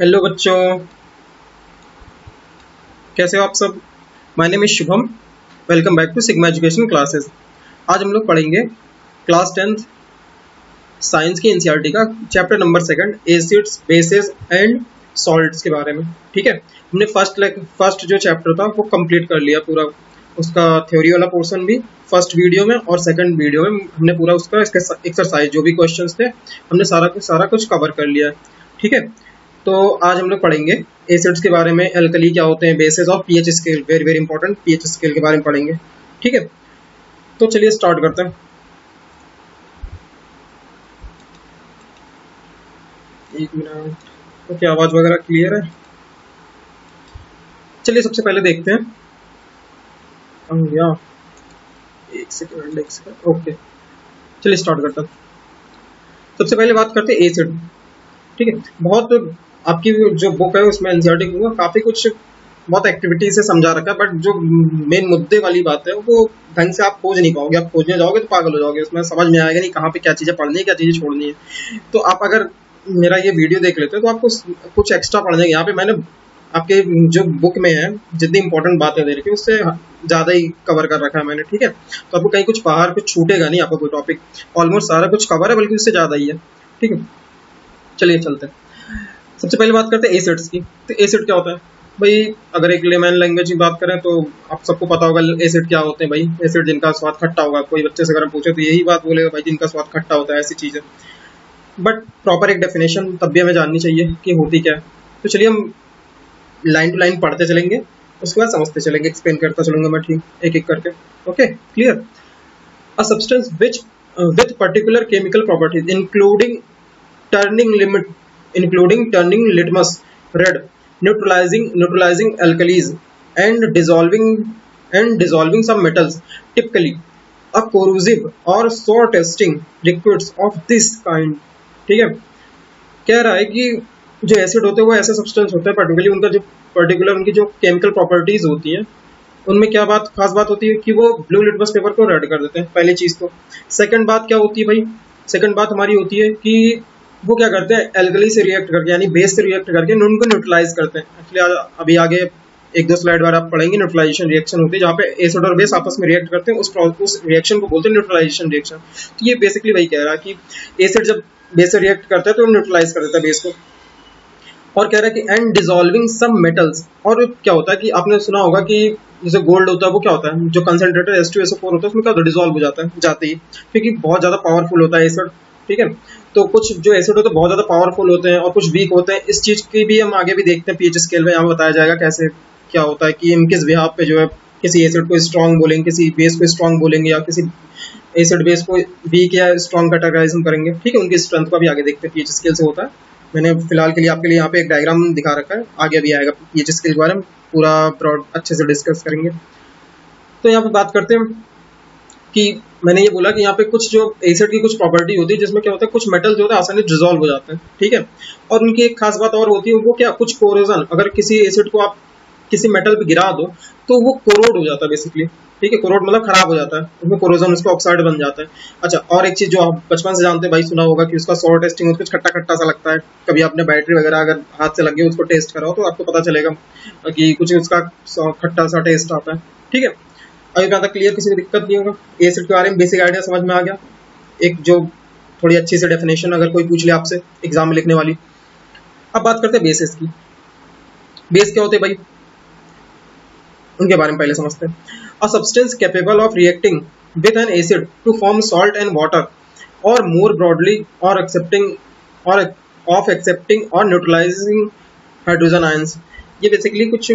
Hello बच्चों, कैसे हो आप सब। My name is Shubham. Welcome back to Sigma Education Classes. आज हम लोग पढ़ेंगे क्लास 10th साइंस की एनसीईआरटी का chapter number 2 acids bases and salts के बारे में। ठीक है, हमने फर्स्ट जो चैप्टर था वो कंप्लीट कर लिया पूरा, उसका थ्योरी वाला पोर्शन भी फर्स्ट वीडियो में, और सेकंड वीडियो में हमने पूरा उसका एक्सरसाइज जो भी क्वेश्चंस थे हमने सारा कुछ कवर कर लिया है। ठीक है, तो आज हम लोग पढ़ेंगे एसिड्स के बारे में, एल्कली क्या होते हैं, basis of pH scale, very very important pH scale के बारे में पढ़ेंगे। ठीक है, तो चलिए स्टार्ट करते हैं। एक मिनट, ओके, आवाज वगैरह क्लियर है। चलिए सबसे पहले देखते हैं। या एक सेकंड, ओके, चलिए स्टार्ट करते हैं। सबसे पहले बात करते हैं एसिड। ठीक है, बहुत आपकी जो बुक है उसमें एनसीईआरटी को काफी कुछ बहुत एक्टिविटी से समझा रखा है, बट जो मेन मुद्दे वाली बात है वो ढंग से आप खोज नहीं पाओगे। आप खोजने जाओगे तो पागल हो जाओगे, उसमें समझ में आएगा नहीं कहाँ पे क्या चीजें पढ़नी है, क्या चीजें छोड़नी है। तो आप अगर मेरा ये वीडियो देख लेते हैं तो आपको कुछ एक्स्ट्रा पढ़ने, यहाँ पे मैंने आपके जो बुक में है जितनी इंपॉर्टेंट बातें दे रखी है उससे ज्यादा ही कवर कर रखा है मैंने। ठीक है, तो आपको कहीं कुछ बाहर कुछ छूटेगा नहीं, आपको कोई टॉपिक ऑलमोस्ट सारा कुछ कवर है, बल्कि उससे ज्यादा ही है। ठीक है, चलिए चलते हैं। सबसे पहले बात करते हैं एसिड्स की। तो एसिड क्या होता है भाई, अगर एक लेमैन लैंग्वेज में बात करें तो आप सबको पता होगा एसिड क्या होते हैं भाई। एसिड जिनका स्वाद खट्टा होगा, कोई बच्चे से अगर हम पूछे तो यही बात बोलेगा भाई जिनका स्वाद खट्टा होता है, ऐसी चीज है। बट प्रॉपर एक डेफिनेशन तब भी हमें जाननी चाहिए कि होती क्या है। तो चलिए हम लाइन टू लाइन पढ़ते चलेंगे, उसके बाद समझते चलेंगे, एक्सप्लेन करता चलूंगा मैं, ठीक, एक एक करके। Okay, clear. A substance which with particular chemical properties including turning litmus red, neutralizing alkalis, and dissolving some metals, typically a corrosive or sour tasting liquids of this kind। ठीक है, कह रहा है कि जो एसिड होते हैं वो ऐसे सब्सटेंस होते हैं, पर्टिकुलर उनकी जो केमिकल प्रॉपर्टीज होती हैं उनमें क्या खास बात होती है कि वो ब्लू लिटमस पेपर को रेड कर देते हैं, पहली चीज। तो सेकंड बात क्या होती है भाई, सेकंड बात हमारी होती है कि वो क्या करते हैं, एल्कली से रिएक्ट करके, यानी बेस से रिएक्ट करके उनको न्यूट्रलाइज करते हैं। एक्चुअली अभी आगे एक दो स्लाइड बाद आप पढ़ेंगे न्यूट्रलाइजेशन रिएक्शन होती है, जहाँ पे एसिड और बेस आपस में रिएक्ट करते हैं, उस रिएक्शन को बोलते हैं न्यूट्रलाइजेशन रिएक्शन। तो ये बेसिकली वही कह रहा है कि एसिड जब बेस से रिएक्ट करता है तो न्यूट्रलाइज कर देता है बेस को। और कह रहा है कि एंड डिसॉल्विंग सम मेटल्स। और क्या होता है कि आपने सुना होगा कि जैसे गोल्ड होता है वो क्या होता है, जो कंसंट्रेटेड H2SO4 होता है उसमें क्या होता है, डिसॉल्व हो जाता है जाते ही, क्योंकि बहुत ज्यादा पावरफुल होता है एसिड। ठीक है, तो कुछ जो एसिड होते हैं बहुत ज्यादा पावरफुल होते हैं और कुछ वीक होते हैं। इस चीज की भी हम आगे भी देखते हैं, पीएच स्केल में यहाँ बताया जाएगा कैसे क्या होता है कि इन किस बिहाफ पे जो है किसी एसिड को स्ट्रॉन्ग बोलेंगे, किसी बेस को स्ट्रॉन्ग बोलेंगे, या किसी एसिड बेस को वीक या स्ट्रॉन्ग कैटेगराइज करेंगे। ठीक है, उनकी स्ट्रेंथ का भी आगे देखते हैं पीएच स्केल से होता है। मैंने फिलहाल के लिए आपके लिए यहाँ पे एक डायग्राम दिखा रखा है, आगे भी आएगा पीएच स्केल के बारे में पूरा ब्रॉड अच्छे से डिस्कस करेंगे। तो यहाँ पे बात करते हैं कि मैंने ये बोला कि यहाँ पे कुछ जो एसिड की कुछ प्रॉपर्टी होती है जिसमें क्या होता है कुछ मेटल जो होता है आसानी से डिसॉल्व हो जाते हैं। ठीक है, और उनकी एक खास बात और होती है, वो क्या, कुछ कोरोजन, अगर किसी एसिड को आप किसी मेटल पे गिरा दो तो वो कोरोड हो जाता है बेसिकली। ठीक है, कोरोड मतलब खराब हो जाता है, उसमें कोरोजन, उसका ऑक्साइड बन जाता है। अच्छा, और एक चीज जो आप बचपन से जानते हैं भाई, सुना होगा कि उसका सॉर टेस्टिंग कुछ खट्टा खट्टा सा लगता है। कभी आपने बैटरी वगैरह अगर हाथ से लगे उसको टेस्ट कराओ तो आपको पता चलेगा कि कुछ उसका खट्टा सा टेस्ट आता है। ठीक है, अभी ज्यादा क्लियर, किसी को दिक्कत नहीं होगा। एसिड के बारे में बेसिक आइडिया समझ में आ गया, एक जो थोड़ी अच्छी से डेफिनेशन अगर कोई पूछ ले आपसे एग्जाम में लिखने वाली। अब बात करते हैं बेसिस की। बेस क्या होते हैं भाई, उनके बारे में पहले समझते हैं। A substance capable of reacting with an acid to form salt and water, or more broadly or accepting or neutralising hydrogen ions. ये बेसिकली कुछ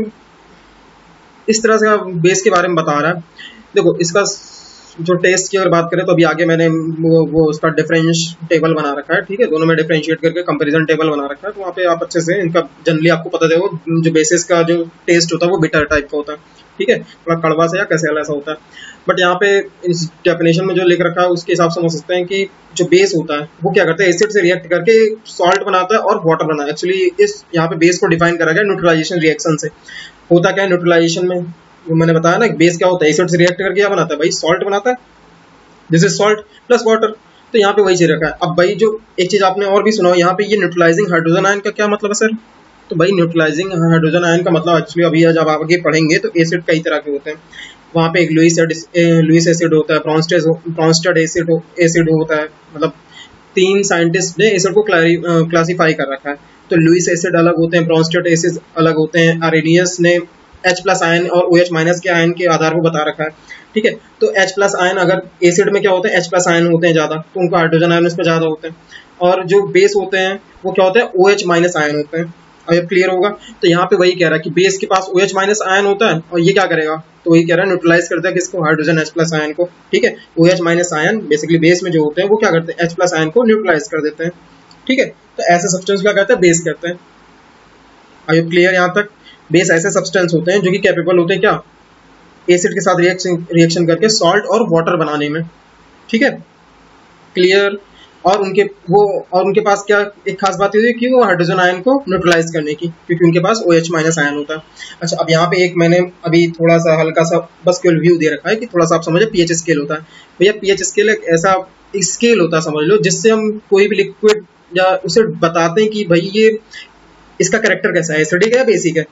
इस तरह से बेस के बारे में बता रहा है। देखो, इसका जो टेस्ट की अगर बात करें तो अभी आगे मैंने वो उसका डिफरेंस टेबल बना रखा है। ठीक है, दोनों में डिफरेंशिएट करके कंपैरिजन टेबल बना रखा है, तो वहाँ पे आप अच्छे से इनका जनरली आपको पता है जो बेसिस का जो टेस्ट होता है वो बिटर टाइप का होता है। ठीक है, थोड़ा कड़वा सा या कैसे ऐसा होता है। बट यहाँ पे इस डेफिनेशन में जो लिख रखा है उसके हिसाब से समझ सकते हैं कि जो बेस होता है वो क्या करता है, एसिड से रिएक्ट करके सॉल्ट बनाता है और वाटर बनाता है। एक्चुअली इस यहाँ पे बेस को डिफाइन करा गया न्यूट्रलाइजेशन रिएक्शन से। होता क्या है न्यूट्रलाइजेशन में, वो मैंने बताया ना, बेस क्या होता है, एसिड से रिएक्ट करके क्या बनाता है भाई, सॉल्ट बनाता है, this is salt plus water. तो यहाँ पे वही चीज रखा है। अब भाई जो एक चीज आपने और भी सुना हो यहाँ पे, ये न्यूट्रलाइजिंग हाइड्रोजन आयन का क्या मतलब है सर, तो भाई न्यूट्रलाइजिंग हाइड्रोजन आयन का मतलब एक्चुअली अभी जब आप आगे पढ़ेंगे तो एसिड कई तरह के होते हैं। वहाँ पे एक लुईस एसिड होता है, ब्रॉन्स्टेड एसिड होता है। मतलब 3 साइंटिस्ट ने एसिड को क्लासीफाई कर रखा है। तो लुईस एसिड अलग होते हैं, ब्रॉन्स्टेड एसिड अलग होते हैं। आरेनियस ने H+ आयन और OH- के आयन के आधार पर बता रखा है। ठीक है, तो H+ आयन अगर एसिड में क्या होते हैं, H+ आयन होते हैं ज़्यादा, तो उनको हाइड्रोजन आयन उसमें ज़्यादा होते हैं। और जो बेस होते हैं वो क्या होते हैं, OH- आयन होते हैं। अब ये क्लियर होगा। तो यहाँ पे वही कह रहा है कि बेस के पास OH- आयन होता है और ये क्या करेगा, तो वही कह रहा है न्यूट्रलाइज करता है किसको, हाइड्रोजन H+ आयन को। ठीक है, OH- आयन बेसिकली बेस में जो होते हैं वो क्या करते हैं, H+ आयन को न्यूट्रलाइज कर देते हैं। ठीक है, तो ऐसे सब्सटेंस क्या कहते हैं, बेस कहते हैं। अब ये क्लियर यहाँ तक। बेस ऐसे सब्सटेंस होते हैं जो कि कैपेबल होते हैं क्या, एसिड के साथ रिएक्शन करके सॉल्ट और वाटर बनाने में। ठीक है, क्लियर। और उनके पास क्या एक खास बात ये है कि वो हाइड्रोजन आयन को न्यूट्रलाइज करने की, क्योंकि उनके पास OH- आयन होता है। अच्छा, अब यहाँ पे एक मैंने अभी थोड़ा सा हल्का सा बस केवल व्यू दे रखा है कि थोड़ा सा आप समझे, पीएच स्केल होता है। भैया पीएच स्केल एक ऐसा स्केल होता है समझ लो, जिससे हम कोई भी लिक्विड या उसे बताते हैं कि भाई ये इसका कैरेक्टर कैसा है, एसिडिक है या बेसिक है।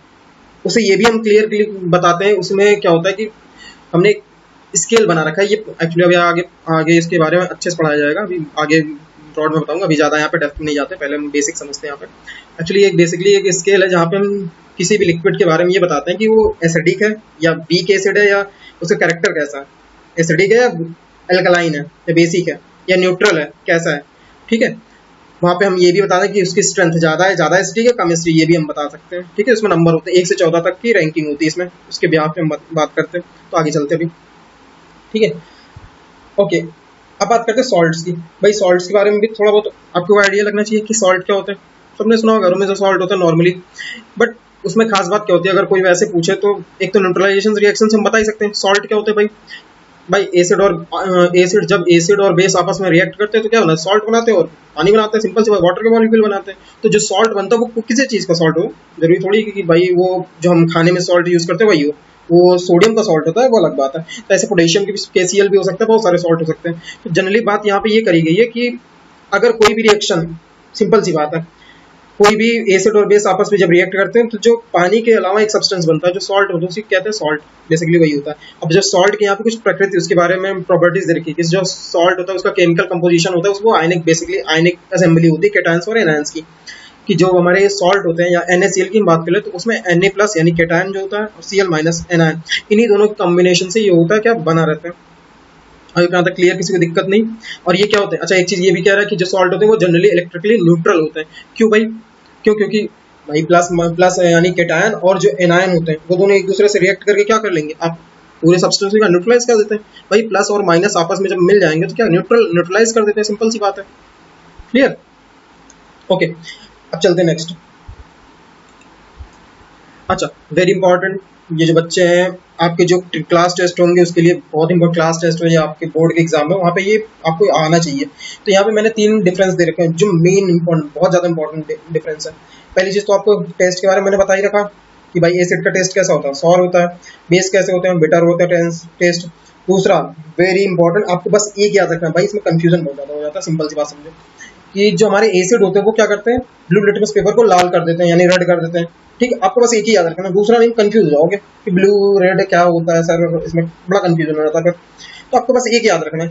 उसे ये भी हम क्लियर बताते हैं। उसमें क्या होता है कि हमने एक स्केल बना रखा है। ये एक्चुअली अभी आगे आगे इसके बारे में अच्छे से पढ़ाया जाएगा, अभी आगे ब्रॉड में बताऊंगा, अभी ज़्यादा यहाँ पे डेप्थ में नहीं जाते, पहले हम बेसिक समझते हैं यहाँ पे। एक्चुअली एक बेसिकली एक स्केल है जहाँ पे हम किसी भी लिक्विड के बारे में ये बताते हैं कि वो एसिडिक है या वीक एसिड है, या उसका कैरेक्टर कैसा है, एसिडिक है या एल्कलाइन है या बेसिक है या न्यूट्रल है, कैसा है। ठीक है, वहाँ पे हम ये भी बताते हैं कि उसकी स्ट्रेंथ ज़्यादा एसिडिक है, कम एसिडिक, ये भी हम बता सकते हैं। ठीक है, उसमें नंबर होते हैं 1 से 14 तक की रैंकिंग होती है इसमें, उसके ब्याह पे हम बात करते हैं। तो आगे चलते हैं अभी। ठीक है, ओके। अब बात करते हैं सॉल्ट्स की। भाई सॉल्ट्स के बारे में भी थोड़ा बहुत आपको आइडिया लगना चाहिए कि सॉल्ट क्या होता है। सबने सुना होगा घरों में जो सॉल्ट होता है नॉर्मली, बट उसमें खास बात क्या होती है, अगर कोई वैसे पूछे तो एक तो न्यूट्रलाइजेशन रिएक्शन से हम बता ही सकते हैं सॉल्ट क्या होते हैं। भाई एसिड जब एसिड और बेस आपस में रिएक्ट करते हैं तो क्या होना है, सॉल्ट बनाते हैं और पानी बनाते हैं, सिंपल सी बात, वाटर के मॉलिक्यूल बनाते हैं। तो जो सॉल्ट बनता है वो किसी चीज़ का सॉल्ट हो, जरूरी थोड़ी कि भाई वो जो हम खाने में सॉल्ट यूज़ करते हैं वही हो। वो सोडियम का सॉल्ट होता है, वो अलग बात है। तो ऐसे पोटेशियम की KCl भी हो सकता है, बहुत सारे सॉल्ट हो सकते हैं। तो जनरली बात यहाँ पे ये करी गई है कि अगर कोई भी रिएक्शन, सिंपल सी बात है, कोई भी एसिड और बेस आपस में जब रिएक्ट करते हैं तो जो पानी के अलावा एक सब्सटेंस बनता है जो सॉल्ट होता है, उसी कहते हैं सॉल्ट। बेसिकली वही होता है। अब जो सॉल्ट के यहाँ पे कुछ प्रकृति, उसके बारे में प्रॉपर्टीज दे रखी है कि जो सॉल्ट होता है उसका केमिकल कंपोजिशन होता है, उसको आयनिक, बेसिकली आयनिक असेंबली होती है केटायंस और एनायंस की। कि जो हमारे सॉल्ट होते हैं या NaCl की बात करें तो उसमें Na+ यानी केटायन जो होता है और Cl- एनायन, इन्हीं दोनों के कॉम्बिनेशन से ये होता है क्या, बना रहता है। और यहाँ तक क्लियर, किसी को दिक्कत नहीं। और ये क्या होते हैं, अच्छा एक चीज ये भी कह रहा है कि जो सॉल्ट होते हैं वो जनरली इलेक्ट्रिकली न्यूट्रल होते हैं। क्यों भाई, क्यों, क्योंकि भाई प्लस प्लस यानी केटायन और जो एनायन होते हैं वो दोनों एक दूसरे से रिएक्ट करके क्या कर लेंगे, आप पूरे सब्सटेंस का न्यूट्रलाइज कर देते हैं। भाई प्लस और माइनस आपस में जब मिल जाएंगे तो क्या न्यूट्रलाइज कर देते हैं, सिंपल सी बात है। Clear, okay. अब चलते हैं नेक्स्ट। अच्छा, वेरी इंपॉर्टेंट, ये जो बच्चे हैं आपके जो क्लास टेस्ट होंगे उसके लिए बहुत इंपॉर्टेंट क्लास टेस्ट है या आपके बोर्ड के एग्जाम में, वहाँ पे ये आपको आना चाहिए। तो यहाँ पे मैंने 3 डिफरेंस दे रखे हैं जो मेन इंपॉर्टेंट, बहुत ज़्यादा इंपॉर्टेंट डिफरेंस है। पहली चीज़ तो आपको टेस्ट के बारे में मैंने बता ही रखा कि भाई एसिड का टेस्ट कैसा होता है, सॉर होता है। बेस कैसे होते हैं, बिटर होते हैं टेस्ट। दूसरा वेरी इंपॉर्टेंट, आपको बस एक याद रखना है, भाई इसमें कंफ्यूजन बहुत ज़्यादा हो जाता है, सिंपल सी बात समझो कि जो हमारे एसिड होते हैं वो क्या करते हैं, ब्लू लिटमस पेपर को लाल कर देते हैं यानी रेड कर देते हैं। ठीक है, आपको बस एक ही याद रखना है, दूसरा नहीं कंफ्यूज हो जाओगे कि ब्लू रेड क्या होता है सर, इसमें बड़ा कंफ्यूजन हो जाता है फिर। तो आपको बस एक याद रखना है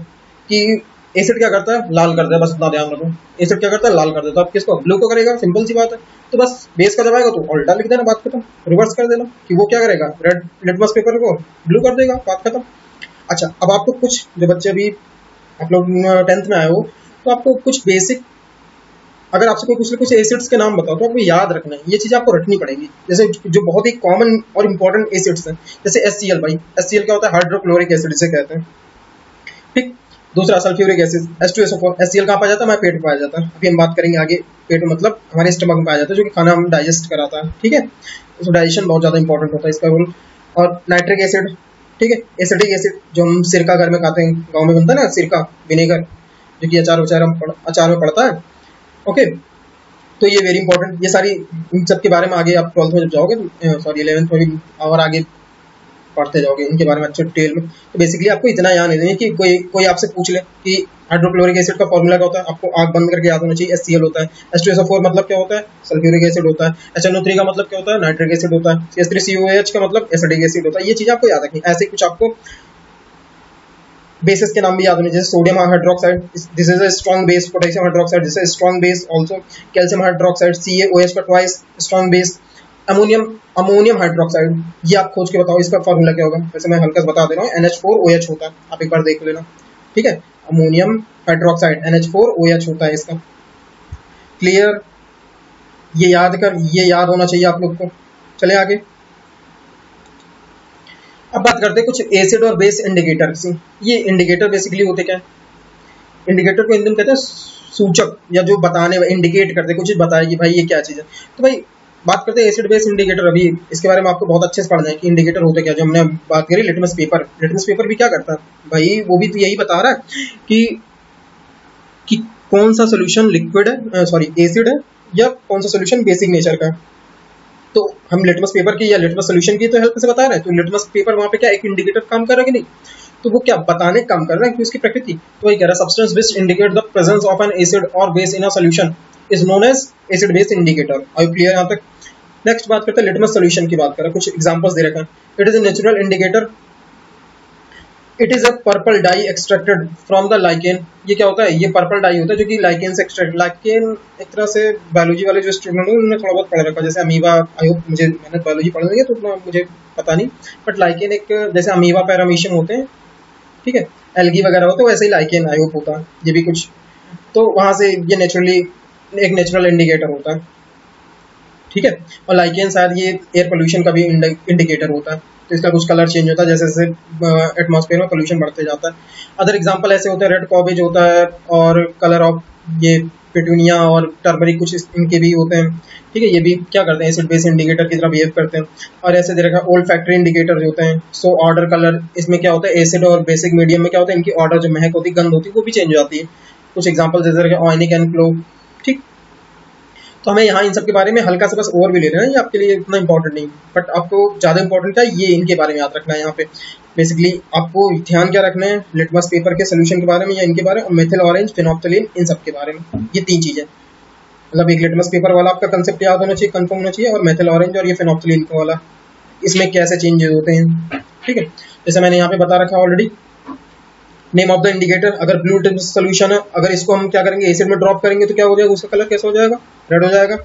कि एसिड क्या करता है, लाल कर देता है, बस इतना ध्यान रखो। एसिड क्या करता है, लाल कर देता है। आप किसको, ब्लू को करेगा, सिंपल सी बात है। तो बस बेस का जब आएगा तो उल्टा लिख देना, बात खत्म, रिवर्स कर देना कि वो क्या करेगा, रेड लिटमस पेपर को ब्लू कर देगा, बात खत्म। अच्छा, अब आपको कुछ जो बच्चे अभी आप लोग 10th में आए हो तो आपको कुछ बेसिक, अगर आपसे कोई पूछ ले कुछ एसिड्स के नाम बताओ तो आपको याद रखना है, ये चीज़ आपको रखनी पड़ेगी। जैसे जो बहुत ही कॉमन और इंपॉर्टेंट एसिड्स हैं, जैसे HCl। भाई HCl क्या होता है, हाइड्रोक्लोरिक एसिड इसे कहते हैं। ठीक, दूसरा सल्फ्यूरिक एसिड H2SO4। HCl कहाँ पाया जाता है, हमारे पेट में पाया जाता है। अभी हम बात करेंगे आगे, पेट में मतलब हमारे स्टमक में पाया जाता है, जो कि खाना हम डाइजेस्ट कराता है। ठीक है, तो डाइजेशन बहुत ज़्यादा इंपॉर्टेंट होता है इसका रोल। और नाइट्रिक एसिड, ठीक है, एसिडिक एसिड जो हम सिरका घर में खाते हैं, गाँव में बनता है ना सिरका, विनेगर, जो कि अचार में पड़ता है। ओके, तो ये वेरी इंपॉर्टेंट, ये सारी इन सब के बारे में आगे आप 12th में जब जाओगे, सॉरी 11th में भी और आगे पढ़ते जाओगे इनके बारे में अच्छे डिटेल में। तो बेसिकली आपको इतना याद नहीं कि कोई आपसे पूछ ले कि हाइड्रोक्लोरिक एसिड का फॉर्मूला क्या होता है, आपको आंख बंद करके याद होना चाहिए। HCl होता है। H2SO4 मतलब क्या होता है, सल्फ्यूरिक एसिड होता है। HNO3 का मतलब क्या होता है, नाइट्रिक एसिड होता है। CH3COOH का मतलब एसिडिक एसिड होता है। ये चीज़ आपको याद रखनी। ऐसे कुछ आपको बेसिस के नाम भी याद होने, जैसे sodium hydroxide, this is a strong base. Potassium hydroxide, this is strong base also. Calcium hydroxide, CaOH का twice strong base. Ammonium hydroxide, ये आप खोज के बताओ इसका फॉर्मूला क्या होगा। वैसे मैं हल्का बता दे रहा हूँ, NH4OH होता है, आप एक बार देख लेना, ठीक है। अमोनियम हाइड्रोक्साइड NH4OH होता है इसका। क्लियर, ये याद होना चाहिए आप लोग को। चले आगे। अब बात करते हैं कुछ एसिड और बेस इंडिकेटर से। ये इंडिकेटर बेसिकली होते क्या है, इंडिकेटर को हिंदी में कहते हैं सूचक, या जो बताने इंडिकेट करते कुछ चीज बताए कि भाई ये क्या चीज़ है। तो भाई बात करते हैं एसिड बेस इंडिकेटर। अभी इसके बारे में आपको बहुत अच्छे से पढ़ना है कि इंडिकेटर होते क्या। जो हमने बात करी लिटमस पेपर, लिटमस पेपर भी क्या करता है भाई, वो भी तो यही बता रहा है कि कौन सा सोल्यूशन लिक्विड है, सॉरी एसिड है, या कौन सा सोल्यूशन बेसिक नेचर का है। तो हम लिटमस पेपर की या लिटमस सोल्यूशन की तो हेल्प से बता रहे हैं। तो लिटमस पेपर वहाँ पे क्या एक इंडिकेटर काम कर रहा है कि नहीं, तो वो क्या बताने काम कर रहा है कि उसकी प्रकृति। तो वही कह रहा है, substance which indicate the presence of an acid और base in a solution is known as acid base indicator. I clear यहाँ तक। नेक्स्ट बात करते हैं लिटमस सोल्यूशन की। बात करें, कुछ एग्जांपल्स दे रखा है। It is a natural indicator. It is a purple dye extracted from the lichen. ये क्या होता है, ये पर्पल डाई होता है जो कि लाइकेन से एक्सट्रैक्ट। लाइकेन एक तरह से बायोलॉजी वाले जो स्टूडेंट हैं उन्होंने थोड़ा बहुत पढ़ रखा है, जैसे अमीबा। आई होप, मुझे मैंने बायोलॉजी पढ़ रही है तो उतना मुझे पता नहीं, बट लाइकेन एक जैसे अमीबा पैरामीशियम होते हैं, ठीक है, एल्गी वगैरह होते हैं, वैसे ही लाइकेन आई होप होता है ये भी कुछ। तो वहाँ से ये नेचुरली एक नेचुरल इंडिकेटर होता है, ठीक है। और लाइकेन शायद ये एयर पोल्यूशन का भी इंडिकेटर होता है। तो इसका कुछ कलर चेंज होता है जैसे जैसे एटमॉस्फेयर में पोल्यूशन बढ़ते जाता है। अदर एग्जांपल ऐसे होते हैं, रेड कॉबेज होता है, और कलर ऑफ ये पेटूनिया और टर्मरिक कुछ इनके भी होते हैं, ठीक है। ये भी क्या करते हैं, एसिड बेस इंडिकेटर की तरह बिहेव करते हैं। और ऐसे दे रखा ओल्ड फैक्ट्री इंडिकेटर होते हैं। सो ऑर्डर कलर, इसमें क्या होता है, एसिड और बेसिक मीडियम में क्या होता है, इनकी ऑर्डर जो महक होती है, गंध होती है, वो भी चेंज हो जाती है। कुछ एग्जाम्पल जैसे रखे ऑयनिक एंड क्लो, ठीक। तो हमें यहाँ इन सब के बारे में हल्का सा बस ओवर भी ले रहे हैं, ये आपके लिए इतना इंपॉर्टेंट नहीं, बट आपको ज़्यादा इंपॉर्टेंट क्या है, ये इनके बारे में याद रखना है। यहाँ पे बेसिकली आपको ध्यान क्या रखना है, लिटमस पेपर के सोल्यूशन के बारे में या इनके बारे में, मेथिल ऑरेंज, फिनोप्थलीन, इन सब के बारे में। ये तीन चीज़ें, मतलब एक लिटमस पेपर वाला आपका कंसेप्ट याद होना चाहिए, कंफर्म होना चाहिए, और मेथिल ऑरेंज और ये फिनोप्थलीन वाला, इसमें कैसे चेंजेस होते हैं, ठीक है। जैसे मैंने यहाँ पे बता रखा है already. Name of the indicator, अगर ब्लू टिप सोल्यूशन है, अगर इसको हम क्या करेंगे, एसिड में ड्रॉप करेंगे तो क्या हो जाएगा, उसका कलर कैसा हो जाएगा, रेड हो जाएगा।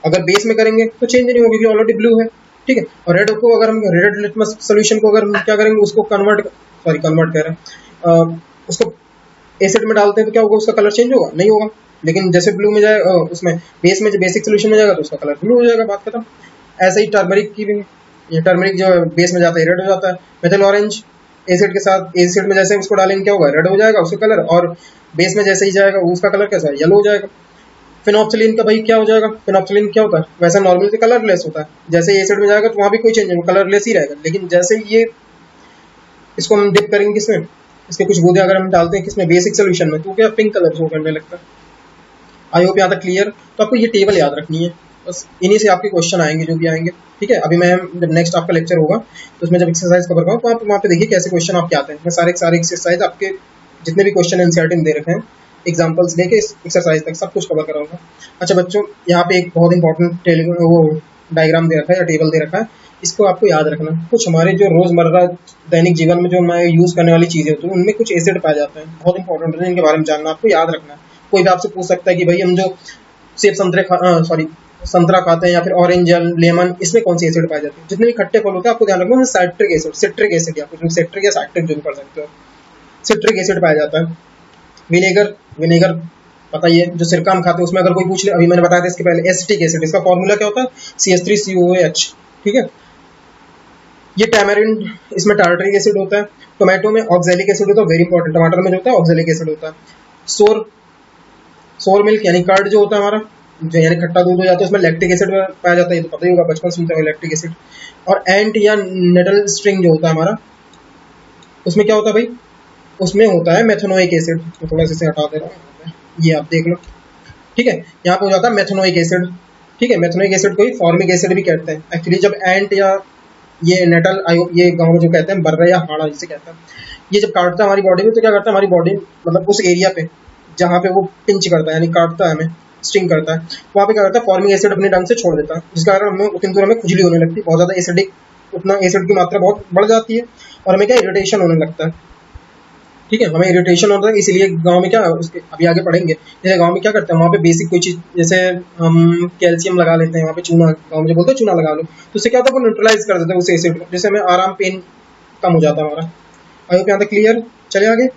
अगर बेस में करेंगे तो चेंज नहीं होगा क्योंकि ऑलरेडी ब्लू है, ठीक है। और रेड को अगर हम रेड लिटमस सोल्यूशन को अगर हम क्या करेंगे, उसको कन्वर्ट कर रहे हैं, उसको एसिड में डालते हैं तो क्या होगा, उसका कलर चेंज होगा, नहीं होगा। लेकिन जैसे ब्लू में जाएगा, उसमें बेस में बेसिक सोल्यूशन में जाएगा तो उसका कलर ब्लू हो जाएगा, बात खत्म। ऐसे ही टर्मरिक की भी, ये टर्मरिक जो बेस में जाता है रेड हो जाता है। मेथिल ऑरेंज एसिड के साथ, एसिड में जैसे उसको डालेंगे क्या होगा, रेड हो जाएगा उसका कलर, और बेस में जैसे ही जाएगा उसका कलर कैसा है, येलो हो जाएगा। फिनोप्थलीन का भाई क्या हो जाएगा, फिनोप्थलीन क्या होता है, वैसा नॉर्मल से कलरलेस होता है। जैसे एसिड में जाएगा तो वहाँ भी कोई चेंज नहीं, कलरलेस ही रहेगा। लेकिन जैसे ये इसको हम डिप करेंगे किसमें, इसके कुछ बूंदे अगर हम डालते हैं किसमें, बेसिक सोल्यूशन में, तो क्या पिंक कलर शो करने लगता है। आई होप यहाँ तक क्लियर। तो आपको ये टेबल याद रखनी है, बस इन्हीं से आपके क्वेश्चन आएंगे जो भी आएंगे, ठीक है। अभी मैं जब नेक्स्ट आपका लेक्चर होगा तो उसमें जब एक्सरसाइज कवर करूँ तो आप वहाँ पे देखिए कैसे क्वेश्चन आपके आते हैं। मैं सारे एक्सरसाइज आपके जितने भी क्वेश्चन एनसीईआरटी में दे रखे हैं, एग्जाम्पल्स लेके इस एक्सरसाइज तक सब कुछ कवर कराऊंगा। अच्छा बच्चों, यहाँ पे एक बहुत इंपॉर्टेंट वो डायग्राम दे रखा है या टेबल दे रखा है, इसको आपको याद रखना। कुछ हमारे जो रोजमर्रा दैनिक जीवन में जो हमारे यूज करने वाली चीजें होती हैं उनमें कुछ एसिड पाए जाते हैं, बहुत इंपॉर्टेंट है, इनके बारे में जानना आपको याद रखना है। कोई भी आपसे पूछ सकता है कि भाई हम जो सेब संतरा खाते हैं या फिर ऑरेंज या लेमन, इसमें कौन सी एसिड पाए जाते हैं। जितने भी खट्टे फल होते हैं आपको ध्यान रखना है साइट्रिक एसिड, सिट्रिक एसिड, या कुछ सिट्रिक या साइट्रिक जो भी पढ़ सकते हो, सिट्रिक एसिड पाया जाता है। विनेगर पता ही है, जो सिरका हम खाते हैं उसमें अगर कोई पूछ ले, अभी मैंने बताया था इसके पहले, एसिटिक एसिड, इसका फॉर्मूला क्या होता है, CH3COOH, ठीक है। ये टैमरिंड, इसमें टार्टरिक एसिड होता है। टोमेटो में ऑक्सैलिक एसिड होता है, वेरी इंपॉर्टेंट, टमाटर में जो होता है ऑक्सैलिक एसिड होता है। सोर मिल्क यानी कर्ड जो होता है हमारा, जो यानी खट्टा दूध हो जाता है, उसमें लैक्टिक एसिड पाया जाता है, ये तो पता ही होगा, बचपन सुनते हैं लैक्टिक एसिड। और एंट या नेटल स्ट्रिंग जो होता है हमारा, उसमें क्या होता है भाई, उसमें होता है मेथनोइक एसिड। तो थोड़ा सा इसे हटा दे रहा हूँ, ये आप देख लो, ठीक है। यहाँ पे हो जाता है मेथनोइक एसिड, ठीक है। मेथनोइक एसिड को ही फॉर्मिक एसिड भी कहते हैं। एक्चुअली जब एंट या ये नेटल आयो, ये गाँव जो कहते हैं बर्रा या हाड़ा जिसे कहते हैं, ये जब काटता है हमारी बॉडी में तो क्या करता है, हमारी बॉडी मतलब उस एरिया पे जहाँ पे वो पिंच करता है यानी काटता है हमें, स्टिंग करता है, वहाँ पे क्या करता है फॉर्मिक एसिड अपने ढंग से छोड़ देता है, जिसके कारण हमें उतनी दूर हमें खुजली होने लगती है, बहुत ज़्यादा एसिडिक, उतना एसिड की मात्रा बहुत बढ़ जाती है और हमें क्या इरिटेशन होने लगता है। ठीक है, हमें इरिटेशन होता है, इसलिए गांव में क्या, उसके अभी आगे पढ़ेंगे, जैसे गांव में क्या करते हैं वहाँ पे बेसिक कोई चीज़, जैसे हम कैल्शियम लगा लेते हैं वहाँ पे, चूना गाँव में जो बोलते हैं चूना लगा लो, तो उससे क्या होता है वो न्यूट्रलाइज कर देता है उस एसिड को, जिससे हमें आराम पेन कम हो जाता है हमारा। आई होप यहाँ तक क्लियर। चले आगे,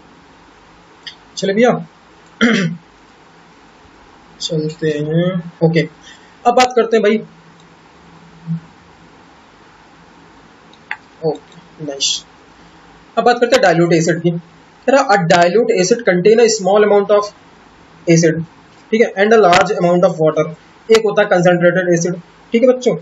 चले भैया चलते हैं। ओके, अब बात करते हैं भाई, ओके नाइस, अब बात करते हैं डाइल्यूट एसिड की। अ dilute acid contain a small amount of acid, ठीक है, and a large amount of water. एक होता है कंसंट्रेटेड एसिड। ठीक है बच्चों,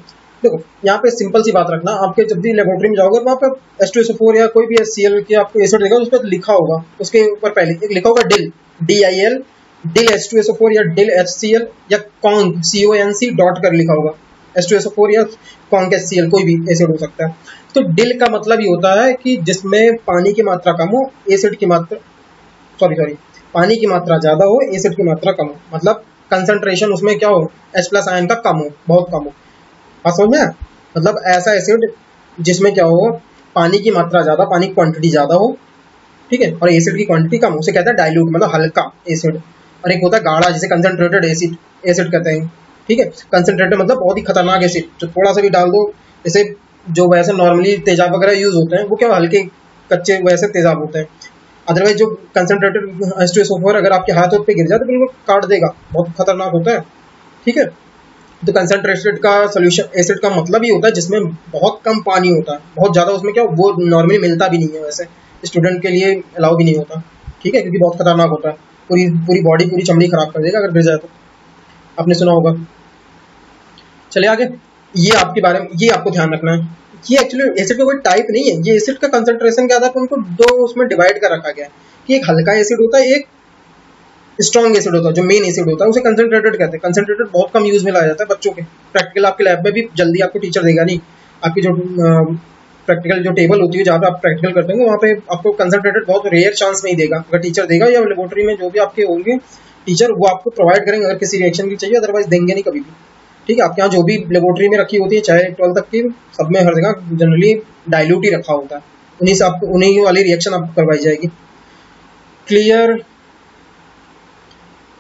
देखो यहाँ पे सिंपल सी बात रखना, आपके जब भी लेबोरेटरी में जाओगे वहाँ पे H2SO4 या कोई भी HCl की आपको एसिड देगा, उस पर लिखा होगा, उसके ऊपर पहले एक लिखा होगा डिल, DIL, डिल H2SO4 या डिल HCl या कॉन्क CONC डॉट कर लिखा होगा, H2SO4 या कॉन्क HCl कोई भी एसिड हो सकता है। तो डिल का मतलब ये होता है कि जिसमें पानी की मात्रा कम हो, एसिड की मात्रा, सॉरी पानी की मात्रा ज़्यादा हो, एसिड की मात्रा कम हो, मतलब कंसंट्रेशन उसमें क्या हो, H+ आयन का कम हो, बहुत कम हो। हाँ समझ में, मतलब ऐसा एसिड जिसमें क्या हो, पानी की मात्रा ज़्यादा, पानी की क्वांटिटी ज़्यादा हो, ठीक है, और एसिड की क्वांटिटी कम हो, उसे कहता है डाइल्यूट, मतलब हल्का एसिड। और एक होता है गाढ़ा, जिसे कंसंट्रेटेड एसिड एसिड कहते हैं। ठीक है, कंसंट्रेटेड मतलब बहुत ही खतरनाक एसिड, जो थोड़ा सा भी डाल दो, जैसे जो वैसे नॉर्मली तेजाब वगैरह यूज होते हैं, वो क्या हल्के कच्चे वैसे तेजाब होते हैं। अदरवाइज जो कंसंट्रेटेड H2SO4 अगर आपके हाथ पे गिर जाए तो बिल्कुल काट देगा, बहुत खतरनाक होता है। ठीक है, तो कंसंट्रेटेड का सोल्यूशन एसिड का मतलब ही होता है जिसमें बहुत कम पानी होता है, बहुत ज़्यादा उसमें क्या वो नॉर्मली मिलता भी नहीं है, वैसे स्टूडेंट के लिए अलाउ भी नहीं होता। ठीक है, क्योंकि बहुत खतरनाक होता है, पूरी पूरी बॉडी, पूरी चमड़ी खराब कर देगा अगर गिर जाए तो, आपने सुना होगा। चलिए आगे, ये आपके बारे में, ये आपको ध्यान रखना है, ये एक्चुअली एसिड का कोई टाइप नहीं है, ये एसिड का कंसंट्रेशन के आधार पर उनको दो उसमें डिवाइड कर रखा गया है कि एक हल्का एसिड होता है, एक स्ट्रॉन्ग एसिड होता है, जो मेन एसिड होता है उसे कंसंट्रेटेड कहते हैं। कंसंट्रेटेड बहुत कम यूज में लाया जाता है बच्चों के, प्रैक्टिकल आपके लैब में भी जल्दी आपको टीचर देगा नहीं, आपकी जो प्रैक्टिकल जो टेबल होती है जहाँ पे आप प्रैक्टिकल करते होंगे वहाँ पे आपको कंसंट्रेटेड बहुत रेयर चांस में ही देगा, अगर टीचर देगा या लेबोरेटरी में जो भी आपके होंगे टीचर वो आपको प्रोवाइड करेंगे अगर किसी रिएक्शन की चाहिए, अदरवाइज देंगे नहीं कभी भी। ठीक है, आपके यहाँ जो भी लेबोरेटरी में रखी होती है चाहे 12 तक की, सब में हर जगह जनरली डाइल्यूट ही रखा होता है, उन्हीं से आपको उन्हीं वाली रिएक्शन आपको करवाई जाएगी। क्लियर।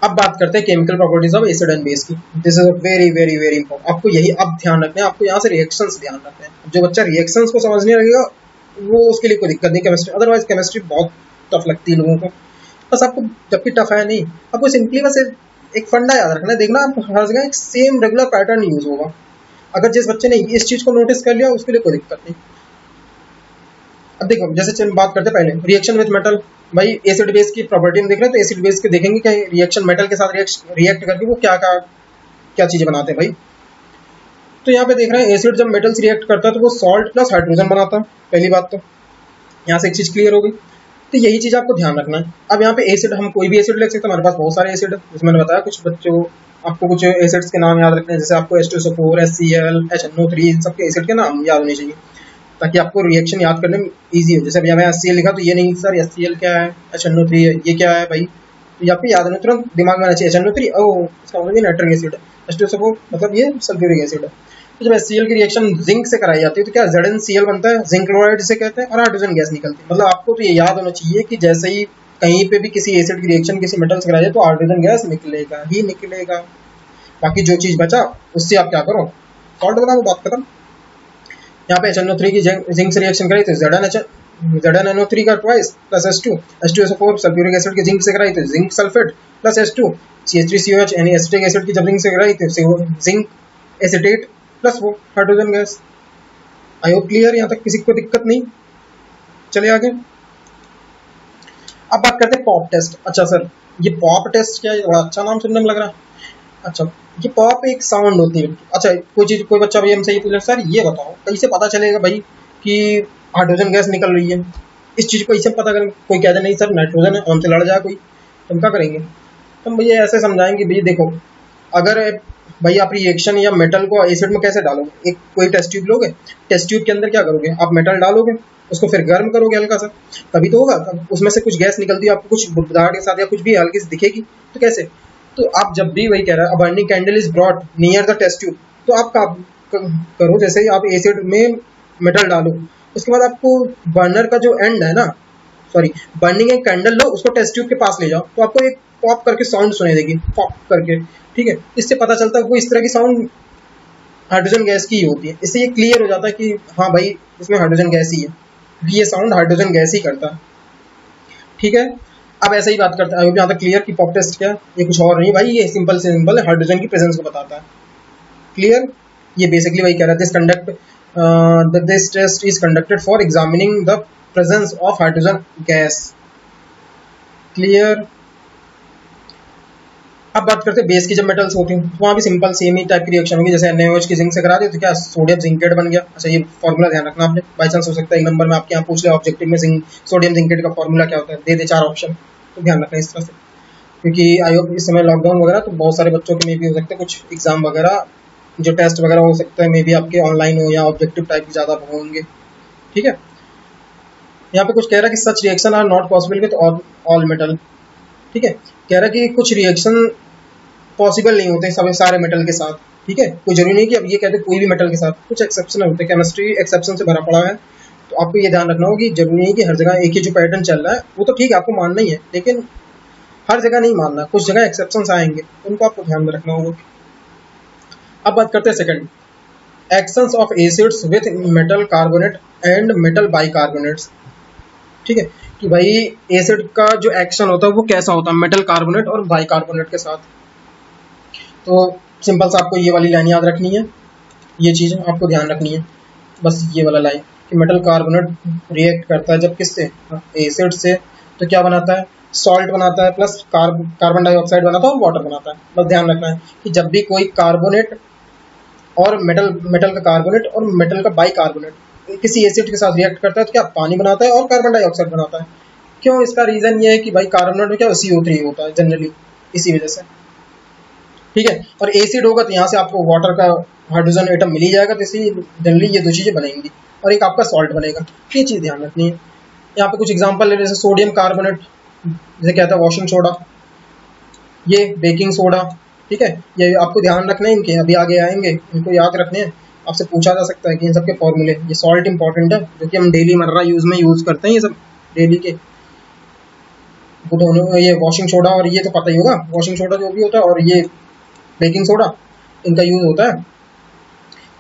अब बात करते हैं chemical properties of acid and base की। This is very very very important, आपको यही अब ध्यान रखना है, आपको यहाँ से रिएक्शंस ध्यान रखना है। जो बच्चा रिएक्शंस को समझने लगेगा वो उसके लिए कोई दिक्कत नहीं केमिस्ट्री, अदरवाइज केमिस्ट्री बहुत टफ लगती है लोगों को। बस आपको जबकि टफ है नहीं, आपको सिंपली बस एक फंडा याद रखना है, देखना आप हर जगह एक सेम रेगुलर पैटर्न यूज होगा। अगर जिस बच्चे ने इस चीज को नोटिस कर लिया उसके लिए कोई दिक्कत नहीं। अब देखो जैसे बात करते पहले रिएक्शन विद मेटल, भाई एसिड बेस की प्रॉपर्टी में देख रहे हैं तो एसिड बेस के देखेंगे कि रिएक्शन मेटल के साथ रिएक्ट करके वो क्या क्या क्या चीजें बनाते हैं भाई। तो यहाँ पे देख रहे हैं एसिड जब मेटल से रिएक्ट करता है तो वो सॉल्ट प्लस हाइड्रोजन बनाता है, पहली बात तो यहाँ से एक चीज क्लियर हो गई। तो यही चीज आपको ध्यान रखना है। अब यहाँ पे एसिड हम कोई भी एसिड ले सकते हैं, हमारे पास बहुत सारे एसिड है, जैसे मैंने बताया कुछ बच्चों आपको कुछ एसिड्स के नाम याद रखने हैं, जैसे आपको H2SO4 HCl HNO3 इन सबके एसिड के नाम याद होने चाहिए ताकि आपको रिएक्शन याद करने में ईजी हो। जैसे अभी हमें HCl लिखा तो ये नहीं सर HCl क्या है, HNO3 है, ये क्या है भाई, तो ये आपको याद होना, तुरंत दिमाग में आना चाहिए HNO3, ओ इसका मतलब ये नाइट्रिक एसिड है, H2SO4 मतलब ये सल्फ्यूरिक एसिड है। तो जब HCl की रिएक्शन जिंक से कराई जाती है तो क्या ZnCl बनता है, जिंक क्लोराइड जिसे कहते हैं, और हाइड्रोजन गैस निकलती है। मतलब आपको तो ये याद होना चाहिए कि जैसे ही कहीं पे भी किसी एसिड की रिएक्शन किसी मेटल से कराई जाए तो हाइड्रोजन गैस निकलेगा ही निकलेगा। बाकी जो चीज बचा उससे आप क्या करो, सॉल्ट बनाओ, बात खत्म। यहाँ पे HNO3 की जिंक से रिएक्शन कराई तो ZnNO3 का twice plus H2SO4 sulphuric acid की जिंक से कराई तो zinc sulphate plus H2 CH3COH यानी एसिटिक एसिड की जब जिंक से कराई तो जिंक एसिटेट प्लस वो हाइड्रोजन गैस। आई होप क्लियर, यहाँ तक किसी को दिक्कत नहीं। चलिए आगे, अब बात करते हैं पॉप टेस्ट। अच्छा सर ये पॉप टेस्ट क्या है, बड़ा अच्छा नाम सुनने में लग रहा है। अच्छा ये पॉप एक साउंड होती है। अच्छा कोई बच्चा भाई हमसे ये पूछ सर ये बताओ कैसे पता चलेगा भाई कि हाइड्रोजन गैस निकल रही है, इस चीज को कैसे पता करें। कोई कहते नहीं सर नाइट्रोजन है, हमसे लड़ जाए कोई, तो हम क्या करेंगे, तो हम भैया ऐसे समझाएंगे, भैया देखो अगर भाई आप रिएक्शन या मेटल को एसिड में कैसे डालोगे? एक कोई टेस्ट ट्यूब लोगे, टेस्ट ट्यूब के अंदर क्या करोगे आप? मेटल डालोगे, उसको फिर गर्म करोगे हल्का सा, तभी तो होगा। तब उसमें से कुछ गैस निकलती है, आपको कुछ बुदबुदाहट के साथ या कुछ भी हल्की सी दिखेगी, तो कैसे? तो आप जब भी वही कह रहा है, burning candle is brought near the test tube, तो आप करो जैसे ही आप एसिड में मेटल डालो, उसके बाद आपको बर्नर का जो एंड है ना, सॉरी, बर्निंग एक कैंडल लो, उसको टेस्ट ट्यूब के पास ले जाओ, तो आपको एक पॉप करके साउंड सुनाई देगी, पॉप करके, ठीक है। इससे पता चलता है वो इस तरह की साउंड हाइड्रोजन गैस की ही होती है। इससे ये क्लियर हो जाता है कि हाँ भाई इसमें हाइड्रोजन गैस ही है, ये साउंड हाइड्रोजन गैस ही करता है, ठीक है। अब ऐसे ही बात करते हैं, यहाँ तक क्लियर कि पॉप टेस्ट क्या है? ये कुछ और नहीं भाई, ये सिंपल से सिंपल हाइड्रोजन की प्रेजेंस को बताता है। क्लियर? ये बेसिकली वही कह रहा है, this test is conducted for examining the presence of hydrogen gas. Clear? अब बात करते हैं बेस की। जब मेटल्स होती हैं तो वहाँ भी सिंपल सेम ही टाइप की रिएक्शन होगी, जैसे NaOH की जिंक से करा दी तो क्या सोडियम जिंकेट बन गया। अच्छा ये फॉर्मूला ध्यान रखना आपने, बाई चांस हो सकता है एक नंबर में आपके यहाँ पूछ ले ऑब्जेक्टिव में सोडियम जिंकेट का फॉर्मूला क्या होता है, दे दे 4 ऑप्शन, तो ध्यान रखना इस तरह से, क्योंकि आई होप इस समय लॉकडाउन वगैरह तो बहुत सारे बच्चों के में भी हो सकते हैं कुछ एग्जाम वगैरह, जो टेस्ट वगैरह हो सकता है मे भी आपके ऑनलाइन हो या ऑब्जेक्टिव टाइप के ज़्यादा होंगे, ठीक है। यहाँ पे कुछ कह रहा है कि such reaction are not possible with all metal, ठीक है। कह रहा है कि कुछ रिएक्शन पॉसिबल नहीं होते सब सारे मेटल के साथ, ठीक है। कोई जरूरी नहीं कि अब ये कहते कोई भी मेटल के साथ, कुछ एक्सेप्शन होते हैं, केमिस्ट्री एक्सेप्शन से भरा पड़ा है, तो आपको ये ध्यान रखना होगा कि जरूरी नहीं कि हर जगह एक ही जो पैटर्न चल रहा है वो तो ठीक है आपको मानना ही है, लेकिन हर जगह नहीं मानना, कुछ जगह एक्सेप्शन आएंगे, उनको आपको ध्यान में रखना होगा। अब बात करते हैं second, actions of acids with metal carbonate and metal bicarbonates, ठीक है। कि भाई एसिड का जो एक्शन होता है वो कैसा होता है मेटल कार्बोनेट और बाइकार्बोनेट के साथ। तो सिंपल सा आपको ये वाली लाइन याद रखनी है, ये चीज़ आपको ध्यान रखनी है, बस ये वाला लाइन कि मेटल कार्बोनेट रिएक्ट करता है जब किससे, एसिड से, तो क्या बनाता है, सॉल्ट बनाता है, प्लस कार्बन डाइऑक्साइड बनाता है और वाटर बनाता है। बस ध्यान रखना है कि जब भी कोई कार्बोनेट और मेटल का कार्बोनेट और मेटल का बाइकार्बोनेट किसी एसिड के साथ रिएक्ट करता है तो क्या पानी बनाता है और कार्बन डाइऑक्साइड बनाता है। क्यों? इसका रीज़न ये है कि भाई कार्बोनेट में क्या CO3 होता है जनरली, इसी वजह से, ठीक है। और एसिड होगा तो यहाँ से आपको वाटर का हाइड्रोजन एटम मिल ही जाएगा, तो इसी जनरली ये 2 चीज़ें बनेंगी और एक आपका सॉल्ट बनेगा, ये चीज़ ध्यान रखनी है। यहाँ पे कुछ एग्जांपल है, जैसे सोडियम कार्बोनेट, जैसे कहता है वॉशिंग सोडा, ये बेकिंग सोडा, ठीक है। ये आपको ध्यान रखना है, इनके अभी आगे आएंगे, इनको याद रखने हैं, आपसे पूछा जा सकता है कि इन सब के फॉर्मूले। ये सॉल्ट इंपॉर्टेंट है जो कि हम डेली मर्रा यूज़ में यूज़ करते हैं, ये सब डेली के वो दोनों, ये वॉशिंग सोडा और ये तो पता ही होगा वॉशिंग सोडा जो भी होता है, और ये बेकिंग सोडा, इनका यूज़ होता है।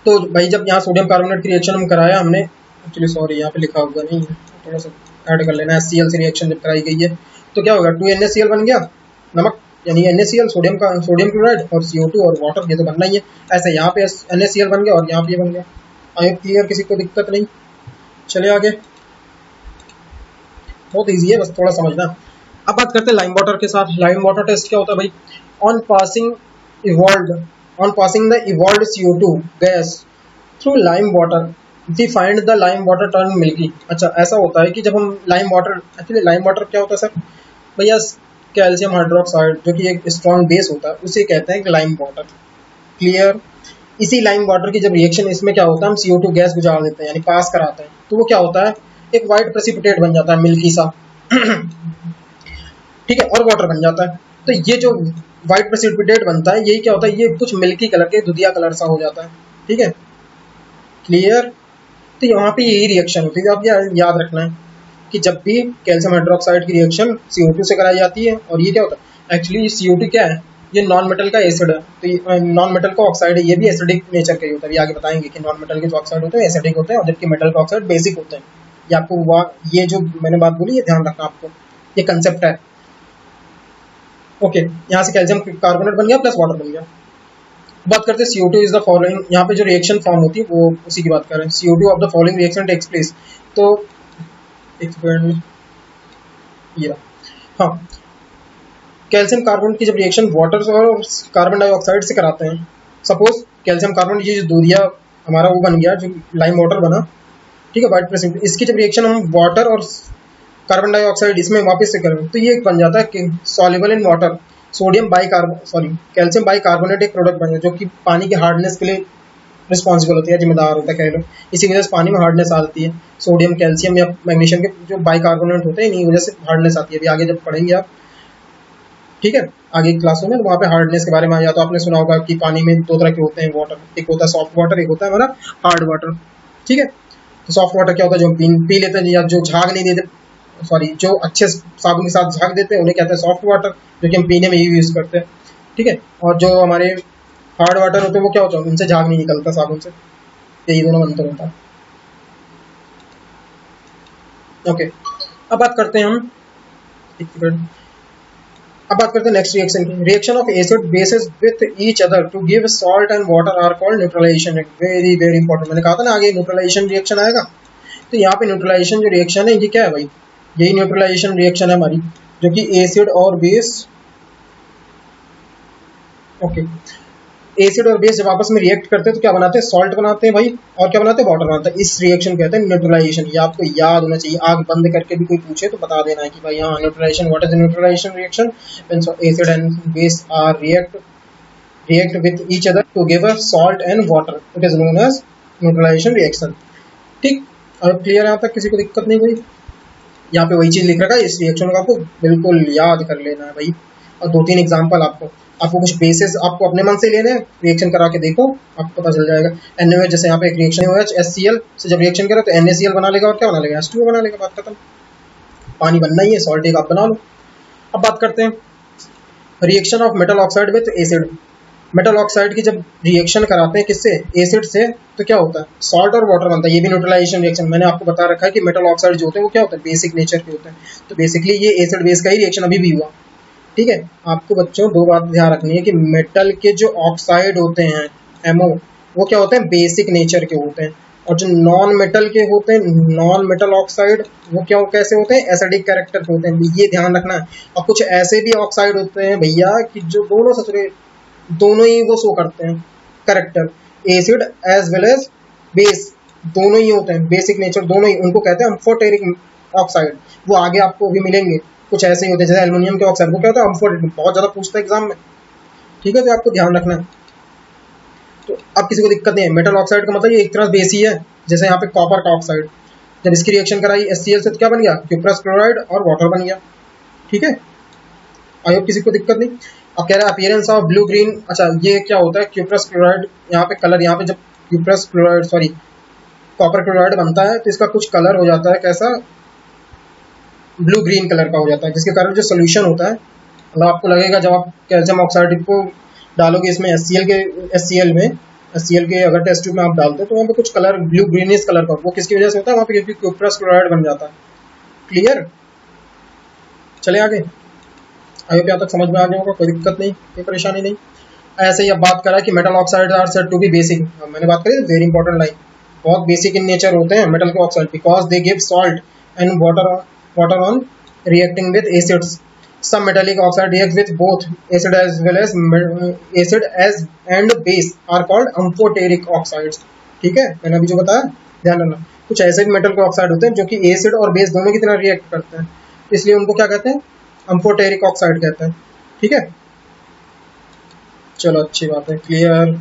तो भाई जब यहाँ सोडियम कार्बोनेट की रिएक्शन हम कराया हमने, एक्चुअली सॉरी यहाँ पे लिखा हुआ नहीं है, थोड़ा सा ऐड कर लेना, HCl से रिएक्शन जब कराई गई है तो क्या होगा, 2NaCl बन गया, नमक यानी NaCl, सोडियम क्लोराइड, और CO2 और वाटर, ये तो बनना ही है। ऐसे यहाँ पे NaCl बन गया और यहाँ पे ये बन गया। आई होप क्लियर, किसी को दिक्कत नहीं। चले आगे, बहुत ईजी है, बस थोड़ा समझना। अब बात करते हैं लाइम वाटर के साथ। लाइम वाटर टेस्ट क्या होता है भाई, on passing the evolved CO2 gas through lime water we find the lime water turn milky. अच्छा ऐसा होता है कि जब हम lime water, actually lime water क्या होता है सर भैया, कैल्शियम हाइड्रोक्साइड जो कि एक स्ट्रॉन्ग बेस होता है उसे कहते हैं लाइम वाटर। क्लियर? इसी लाइम वाटर की जब रिएक्शन इसमें क्या होता है, हम CO2 गैस गुजार देते हैं यानी पास कराते हैं, तो वो क्या होता है, एक वाइट प्रेसिपिटेट बन जाता है, मिल्की सा ठीक है, और वाटर बन जाता है। तो ये जो व्हाइट प्रेसिपिटेट बनता है यही क्या होता है, ये कुछ मिल्की कलर के दुधिया कलर सा हो जाता है, ठीक है। क्लियर? तो यहाँ पे यही रिएक्शन होती है, आप याद रखना है कि जब भी कैल्शियम हाइड्रोक्साइड की रिएक्शन CO2 से कराई जाती है, और ये क्या होता है, एक्चुअली CO2 क्या है, ये नॉन मेटल का एसिड है, तो नॉन मेटल का ऑक्साइड है, ये भी एसिडिक नेचर का ही होता है। ये आगे बताएंगे कि नॉन मेटल के जो ऑक्साइड होते हैं एसिडिक होते हैं, और जबकि मेटल का ऑक्साइड बेसिक होते हैं। ये आपको ये जो मैंने बात बोली ये ध्यान रखना, आपको ये कंसेप्ट है। ओके, यहाँ से कैल्शियम कार्बोनेट बन गया प्लस वाटर बन गया। बात करते हैं CO2 इज द फॉलोइंग, यहाँ पे जो रिएक्शन फॉर्म होती है वो उसी की बात कर रहे हैं। CO2 of the following reaction takes place, तो ये हाँ, कैल्शियम कार्बोनेट की जब रिएक्शन वाटर और कार्बन डाइऑक्साइड से कराते हैं, सपोज कैल्शियम कार्बोनेट ये जो दूधिया हमारा वो बन गया जो लाइम वाटर बना, ठीक है, वाइट प्रेसिपिटेट, इसकी जब रिएक्शन हम वाटर और कार्बन डाइऑक्साइड इसमें वापस से करें तो ये बन जाता है कि soluble in water, calcium bicarbonate एक प्रोडक्ट बने जो कि पानी के हार्डनेस के लिए रिस्पॉन्सिबल होती है, जिम्मेदार होता है कह लो। इसी वजह से पानी में हार्डनेस आ जाती है। सोडियम, कैल्शियम या मैग्नीशियम के जो बाइकार्बोनेट होते हैं इन्हीं वजह से हार्डनेस आती है। अभी आगे जब पढ़ेंगे आप, ठीक है, आगे की क्लासों में, तो वहाँ पे हार्डनेस के बारे में या तो आपने सुना होगा कि पानी में दो तरह के होते हैं वाटर, एक होता है सॉफ्ट वाटर, एक होता है हमारा हार्ड वाटर। ठीक है, तो सॉफ्ट वाटर क्या होता है, जो हम पी लेते हैं या जो झाग नहीं देते, जो अच्छे साबुन के साथ झाग देते हैं उन्हें कहते हैं सॉफ्ट वाटर, जो कि हम पीने में यूज करते हैं। ठीक है, और जो हमारे हार्ड वाटर होते हैं वो क्या होता है, उनसे झाग नहीं निकलता साबुन से। यही दोनों अंतर होता है। ओके, अब बात करते हैं हम, अब बात करते हैं नेक्स्ट रिएक्शन की। Reaction of acid bases with each other to give salt and water are called neutralisation. Very very important, मैंने कहा था ना आगे न्यूट्रलाइजेशन रिएक्शन आएगा। तो यहाँ पे न्यूट्रलाइजेशन जो रिएक्शन है ये क्या है भाई, यही न्यूट्रलाइजेशन रिएक्शन है हमारी, जो कि एसिड और बेस, ओके, एसिड और बेस जब आपस में रिएक्ट करते हैं तो क्या बनाते हैं, सॉल्ट बनाते हैं भाई, और क्या बनाते हैं, वाटर बनाते हैं। इस रिएक्शन कहते हैं न्यूट्रलाइजेशन। ये आपको याद होना चाहिए, आग बंद करके भी कोई पूछे तो बता देना है कि भाई हाँ neutralisation, what is neutralisation reaction, when acid and base are react with each other to give a salt and water, it is known as neutralization reaction। ठीक, और क्लियर यहाँ तक, किसी को दिक्कत नहीं कोई? यहाँ पे वही चीज लिख रखा है, इस रिएक्शन को आपको बिल्कुल याद कर लेना है भाई। और दो तीन एग्जांपल आपको कुछ बेसिस आपको अपने मन से लेने हैं, रिएक्शन करा के देखो, आपको पता चल जाएगा। NaOH, जैसे यहाँ पे एक रिएक्शन OH HCl से जब रिएक्शन करो तो NaCl बना लेगा, और क्या बना लेगा, H2O बना लेगा, बात खत्म। पानी बनना ही है, सॉल्ट एक आप बना लो। अब बात करते हैं reaction of metal oxide with acid. Metal oxide की जब रिएक्शन कराते हैं किससे, एसिड से, तो क्या होता है, सॉल्ट और वाटर बनता है। ये भी न्यूट्रलाइजेशन रिएक्शन, मैंने आपको बता रखा है कि मेटल ऑक्साइड जो होते हैं वो क्या होते हैं, बेसिक नेचर के होते हैं। तो बेसिकली ये एसिड बेस का ही रिएक्शन अभी भी हुआ। ठीक है, आपको बच्चों दो बात ध्यान रखनी है कि मेटल के जो ऑक्साइड होते हैं MO, वो क्या होते हैं, बेसिक नेचर के होते हैं। और जो नॉन मेटल के होते हैं, नॉन मेटल ऑक्साइड, वो क्या कैसे होते हैं, एसिडिक कैरेक्टर के होते हैं। ये ध्यान रखना है। और कुछ ऐसे भी ऑक्साइड होते हैं भैया कि जो दोनों ही वो शो करते हैं character, acid as well as base, दोनों ही होते हैं, बेसिक नेचर दोनों ही, उनको कहते हैं अम्फोटेरिक ऑक्साइड। वो आगे आपको भी मिलेंगे, कुछ ऐसे ही होते हैं, जैसे एल्युमिनियम के ऑक्साइड, वो क्या होता है, अम्फोटेरिक, बहुत ज्यादा पूछता है एग्जाम में। ठीक है, तो आपको ध्यान रखना है। तो अब किसी को दिक्कत नहीं है, मेटल ऑक्साइड का मतलब ये एक तरह बेस ही है। जैसे यहाँ पे कॉपर का ऑक्साइड, जब इसकी रिएक्शन कराई HCl से तो क्या बन गया, क्यूप्रस क्लोराइड और वाटर बन गया। ठीक है, आई होप किसी को दिक्कत नहीं। अब कह रहा है अपीयरेंस ऑफ ब्लू ग्रीन, अच्छा ये क्या होता है, क्यूप्रस क्लोराइड, यहाँ पे कलर, यहाँ पे जब क्यूप्रस क्लोराइड कॉपर क्लोराइड बनता है तो इसका कुछ कलर हो जाता है, कैसा, ब्लू ग्रीन कलर का हो जाता है, जिसके कारण जो सोल्यूशन होता है, मतलब आपको लगेगा जब आप कैल्शियम ऑक्साइड को डालोगे इसमें HCl के अगर टेस्ट ट्यूब में आप डालते हो तो वहाँ पे कुछ कलर ब्लू ग्रीनिश कलर का, वो किसकी वजह से होता है, वहाँ पे क्योंकि क्यूप्रस क्लोराइड बन जाता है। क्लियर, चले आगे। आई होप यहाँ तक समझ में आ गया होगा, कोई दिक्कत नहीं, कोई परेशानी नहीं। ऐसे ही अब बात करा कि metal oxide are said to be basic, मैंने बात करी वेरी इंपॉर्टेंट लाइन, बहुत बेसिक इन नेचर होते हैं मेटल के oxide, because they give salt and water on reacting with acids. Some metallic oxide react with both acid as well as and base are called amphoteric oxides. ठीक है, मैंने अभी जो बताया ध्यान रखना। कुछ ऐसे भी मेटल के ऑक्साइड होते हैं जो कि एसिड और बेस दोनों की तरह रिएक्ट करते हैं, इसलिए उनको क्या कहते हैं, अम्फोटेरिक ऑक्साइड कहते हैं। ठीक है, चलो अच्छी बात है, क्लियर।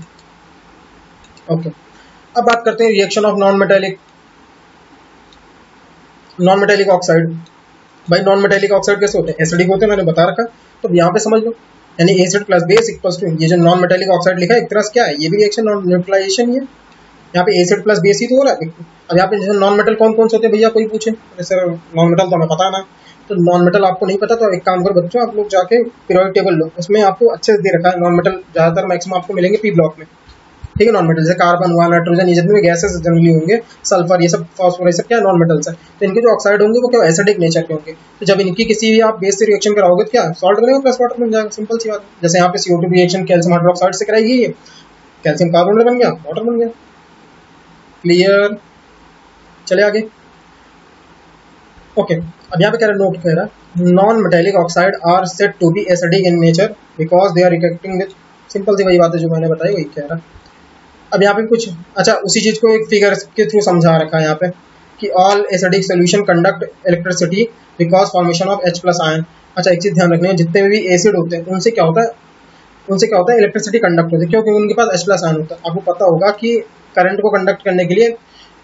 ओके, अब बात करते हैं reaction of non metallic oxide. भाई नॉन मेटेलिक ऑक्साइड कैसे होते हैं, एसिडिक होते हैं, मैंने बता रखा, तो यहाँ पे समझ लो, यानी acid plus base equals to, ये जो नॉन मेटेलिक ऑक्साइड लिखा है एक तरह से क्या है, ये भी रिएक्शन न्यूट्रलाइजेशन ही है। यहाँ पे एसिड प्लस बेस ही तो हो रहा है। अब यहाँ पे जैसे नॉन मेटल कौन कौन से होते हैं भैया, कोई पूछे, जैसे नॉन मेटल तो हमें पता ना, तो नॉन मेटल आपको नहीं पता तो एक काम करो बच्चों, आप लोग जाके पीरियोडिक टेबल लो, उसमें आपको अच्छे से दे रखा है नॉन मेटल, ज्यादातर मैक्सिमम आपको मिलेंगे P ब्लॉक में। ठीक है, नॉन मेटल जैसे कार्बन हुआ, नाइट्रोजन, ये जितने भी गैसेस जनरली होंगे, सल्फर, ये सब फॉस्फोरस, ये सब क्या नॉन मेटल्स है। तो इनके जो ऑक्साइड होंगे वो क्या एसिडिक नेचर के होंगे। तो जब इनकी किसी भी आप बेस से रिएक्शन कराओगे तो क्या सॉल्ट बनेगा प्लस वाटर बन जाएगा, सिंपल सी बात है। जैसे यहाँ पे CO2 रिएक्शन कैल्शियम हाइड्रोक्साइड से कराएगी, ये कैल्शियम कार्बोनेट बन गया, वाटर बन गया। क्लियर, चले आगे। ओके, अब यहाँ पे कह रहा है, नोट कह रहा है non metallic oxide are said to be acidic in nature because they are reacting with, simple सी वही बात है जो मैंने बताई, वही कह रहा है। अब यहाँ पे कुछ अच्छा उसी चीज को एक फिगर के थ्रू समझा रखा है यहाँ पे कि all acidic solution conduct electricity because formation of H+ ion. अच्छा एक चीज ध्यान रखनी है, जितने भी एसिड होते हैं उनसे क्या होता है इलेक्ट्रिसिटी कंडक्ट होती है, क्योंकि उनके पास H प्लस आयन होता है। आपको पता होगा कि करंट को कंडक्ट करने के लिए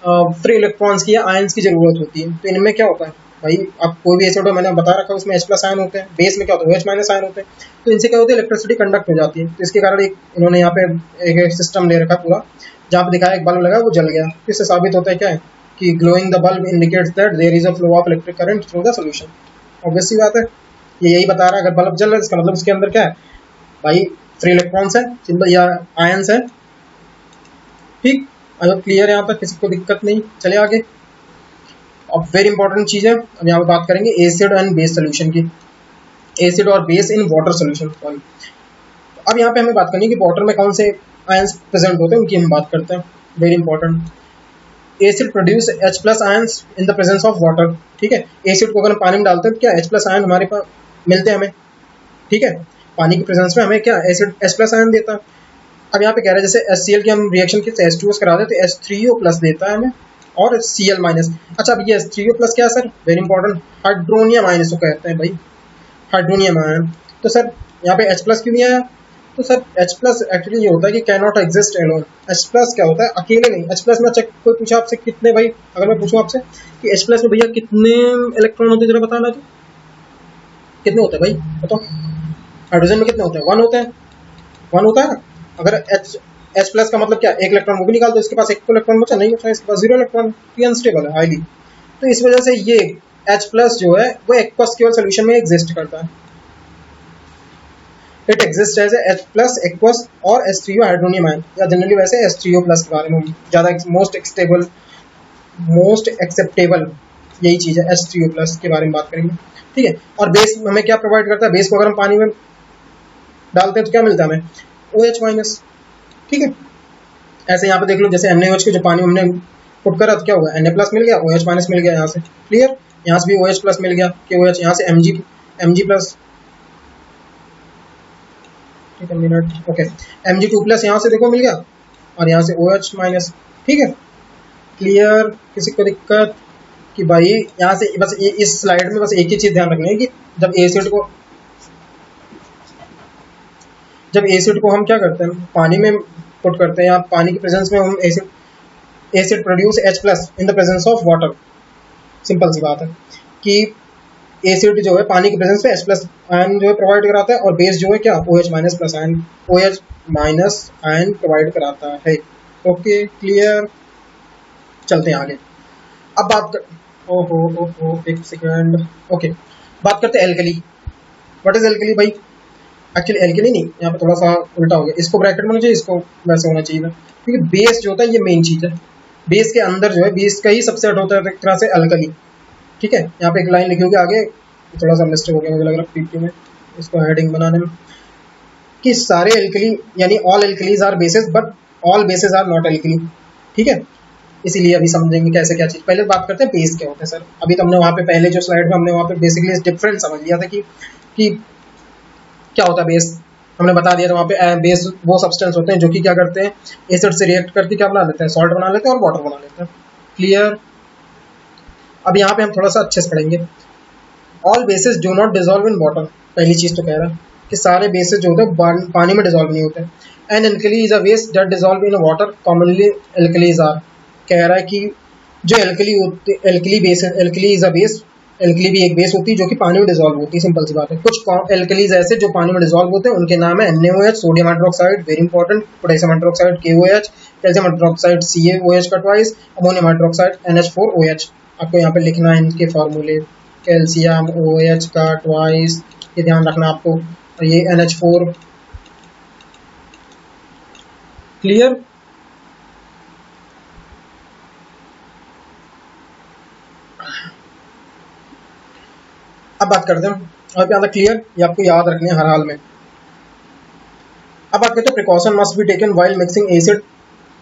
फ्री इलेक्ट्रॉन्स की या आयंस की जरूरत होती है। तो इनमें क्या होता है भाई, आप कोई भी एसिड हो, मैंने बता रखा है उसमें H प्लस आयन होते हैं, बेस में क्या होता है OH माइनस आयन होते हैं। तो इनसे क्या होता है इलेक्ट्रिसिटी कंडक्ट हो जाती है। तो इसके कारण एक इन्होंने यहाँ पे एक सिस्टम ले रखा पूरा, जहाँ पे दिखाया एक बल्ब लगा वो जल गया। इससे साबित होता है क्या है कि glowing the bulb indicates that there is a flow of electric current through the solution. Obvious सी बात है, ये यही बता रहा है। अगर बल्ब जल रहा है इसका मतलब उसके अंदर क्या है भाई, फ्री इलेक्ट्रॉन्स है सिंपल, या आयंस है। ठीक, अगर क्लियर है यहाँ तक, किसी को दिक्कत नहीं, चले आगे। अब वेरी इंपॉर्टेंट चीज है, अब यहाँ पे बात करेंगे एसिड एंड बेस सोल्यूशन की, एसिड और base in water solution. Sorry, अब यहाँ पे हमें बात करनी है कि वाटर में कौन से आयंस प्रेजेंट होते हैं, उनकी हम बात करते हैं। Very important, acid produce H plus ions in the presence of water. ठीक है, एसिड को अगर हम पानी में डालते हैं तो क्या H प्लस आयन हमारे पास मिलते हैं हमें। ठीक है, पानी की प्रेजेंस में हमें क्या एसिड H प्लस आयन देता है। अब यहाँ पे कह रहा है जैसे HCl की हम रिएक्शन की H2O करा दें तो H3O प्लस देता है हमें, और Cl माइनस। अच्छा, अब ये H3O प्लस क्या है sir, very important, hydronium ion इसको कहते हैं भाई, हाइड्रोनियम आयन। तो सर यहाँ पे H प्लस क्यों नहीं आया, तो सर H प्लस एक्चुअली ये होता है कि can not exist alone. H plus क्या होता है, अकेले नहीं। H प्लस में अच्छा कोई पूछा आपसे कितने भाई, अगर मैं पूछूं आपसे कि H प्लस में भैया कितने इलेक्ट्रॉन होते हैं, जरा बताना तो कितने होते हैं भाई बताओ। हाइड्रोजन में कितने होते हैं, 1 होते हैं, 1 होता है। अगर H प्लस का मतलब क्या, एक इलेक्ट्रॉन वो भी निकाल दो, इसके पास एक इलेक्ट्रॉन बचा नहीं बचा, इसके पास 0 इलेक्ट्रॉन, ये अनस्टेबल है हाईली। तो इस वजह से ये H प्लस जो है वो एक्वस केवल सोल्यूशन में एग्जिस्ट करता है। It exist as H plus aqueous और H3O हाइड्रोनियम आयन, या जनरली वैसे H3O प्लस के बारे में ज्यादा मोस्ट एक्सेप्टेबल यही चीज है, H3O प्लस के बारे में बात करेंगे। ठीक है, और बेस हमें क्या प्रोवाइड करता है, बेस को अगर हम पानी में डालते हैं तो क्या मिलता है हमें, OH माइनस। ठीक है, ऐसे यहाँ पे देख लो जैसे NaOH के जो पानी हमने पुट करा तो क्या हुआ, Na प्लस मिल गया, OH माइनस मिल गया यहाँ से। क्लियर, यहाँ से भी OH प्लस मिल गया, KOH, यहाँ से Mg प्लस। ठीक है मिनट, ओके, Mg2 प्लस यहाँ से देखो मिल गया, और यहाँ से OH माइनस। ठीक है, क्लियर, किसी को दिक्कत कि भाई यहाँ से बस इस स्लाइड में बस एक ही चीज ध्यान रखनी है कि जब एसिड को हम क्या करते हैं पानी में पुट करते हैं, या पानी की प्रेजेंस में हम acid produce H plus in the presence of water. Simple सी बात है कि एसिड जो है पानी की प्रेजेंस में H प्लस आयन जो है प्रोवाइड कराता है, और बेस जो है क्या OH minus plus ion, OH minus ion provide कराता है। ओके क्लियर, चलते हैं आगे। अब बात कर, ओहो एक सेकंड, ओके, बात करते हैं एल्कली। व्हाट इज एल्कली भाई, एक्चुअली एल्कली नहीं, यहाँ पे थोड़ा सा उल्टा हो गया, इसको ब्रैकेट में होना चाहिए, इसको वैसे होना चाहिए था, क्योंकि बेस जो होता है ये मेन चीज है। बेस के अंदर जो है बेस का ही सबसेट होता है एक तरह से अल्कली। ठीक है, यहाँ पे एक लाइन लिखी होगी आगे, थोड़ा सा मिस्टेक हो गया मुझे लग रहा है पीपी में, इसको हेडिंग बनाने में, कि सारे एल्कली यानी all alkalis are bases but all bases are not alkali. ठीक है, इसीलिए अभी समझेंगे कैसे क्या चीज। पहले बात करते हैं बेस क्या होता है सर। अभी तो हमने वहाँ पे पहले जो स्लाइड में हमने वहाँ पे बेसिकली डिफरेंट समझ लिया था कि क्या होता है बेस, हमने बता दिया था वहाँ पे बेस वो सब्सटेंस होते हैं जो कि क्या करते हैं एसिड से रिएक्ट करके क्या बना लेते हैं, सॉल्ट बना लेते हैं और वाटर बना लेते हैं। क्लियर, अब यहाँ पे हम थोड़ा सा अच्छे से पढ़ेंगे। All basis do not dissolve in water, पहली चीज तो कह रहा है कि सारे बेसिस जो होते हैं पानी में डिजोल्व नहीं होते। An alkali is a base that dissolve in water, commonly alkalis are. कह रहा है कि जो एल्कली होती alkali base, alkali is a base, alkali भी एक बेस होती है जो कि पानी में डिजोल्व होती है। सिंपल सी बात है, कुछ एल्कलीज ऐसे जो पानी में डिजोल्व होते हैं उनके नाम है NaOH, sodium hydroxide very important, potassium hydroxide KOH, calcium hydroxide CaOH का ट्वाइस, अमोनियम हाइड्रोक्साइड NH4OH। आपको यहाँ पे लिखना है इनके फॉर्मूले, कैल्शियम OH का ट्वाइस, ये ध्यान रखना आपको, और ये NH4। क्लियर, अब बात करते हैं और यहाँ तक क्लियर, ये आपको याद रखनी है हर हाल में। अब बात करते हैं precaution must be taken while mixing acid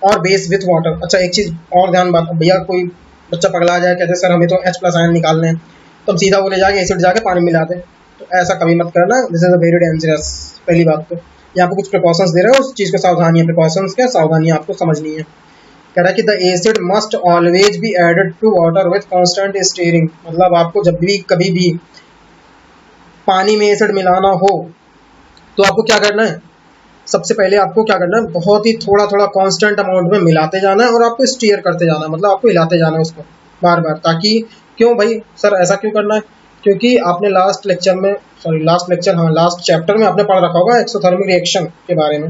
और बेस विथ वाटर। अच्छा एक चीज और ध्यान बात, भैया कोई बच्चा पगला जाए कहते सर हमें तो H प्लस आयन निकालने हैं, तो हम सीधा वो ले जाके एसिड जाके पानी मिला दें, तो ऐसा कभी मत करना, this is a very dangerous. पहली बात तो यहाँ पे कुछ प्रिकॉशंस दे रहे हैं, उस चीज को सावधानी है, प्रिकॉशंस क्या सावधानी आपको समझनी है। कह रहा है कि the acid must always be added to water with constant stirring, मतलब आपको जब भी कभी भी पानी में एसिड मिलाना हो तो आपको क्या करना है, सबसे पहले आपको क्या करना है, बहुत ही थोड़ा थोड़ा कांस्टेंट अमाउंट में मिलाते जाना है और आपको स्टीयर करते जाना है, मतलब आपको हिलाते जाना है उसको बार बार, ताकि क्यों भाई सर ऐसा क्यों करना है, क्योंकि आपने लास्ट लेक्चर में, सॉरी लास्ट लेक्चर, हाँ लास्ट चैप्टर में आपने पढ़ रखा होगा एक्सोथर्मिक रिएक्शन के बारे में,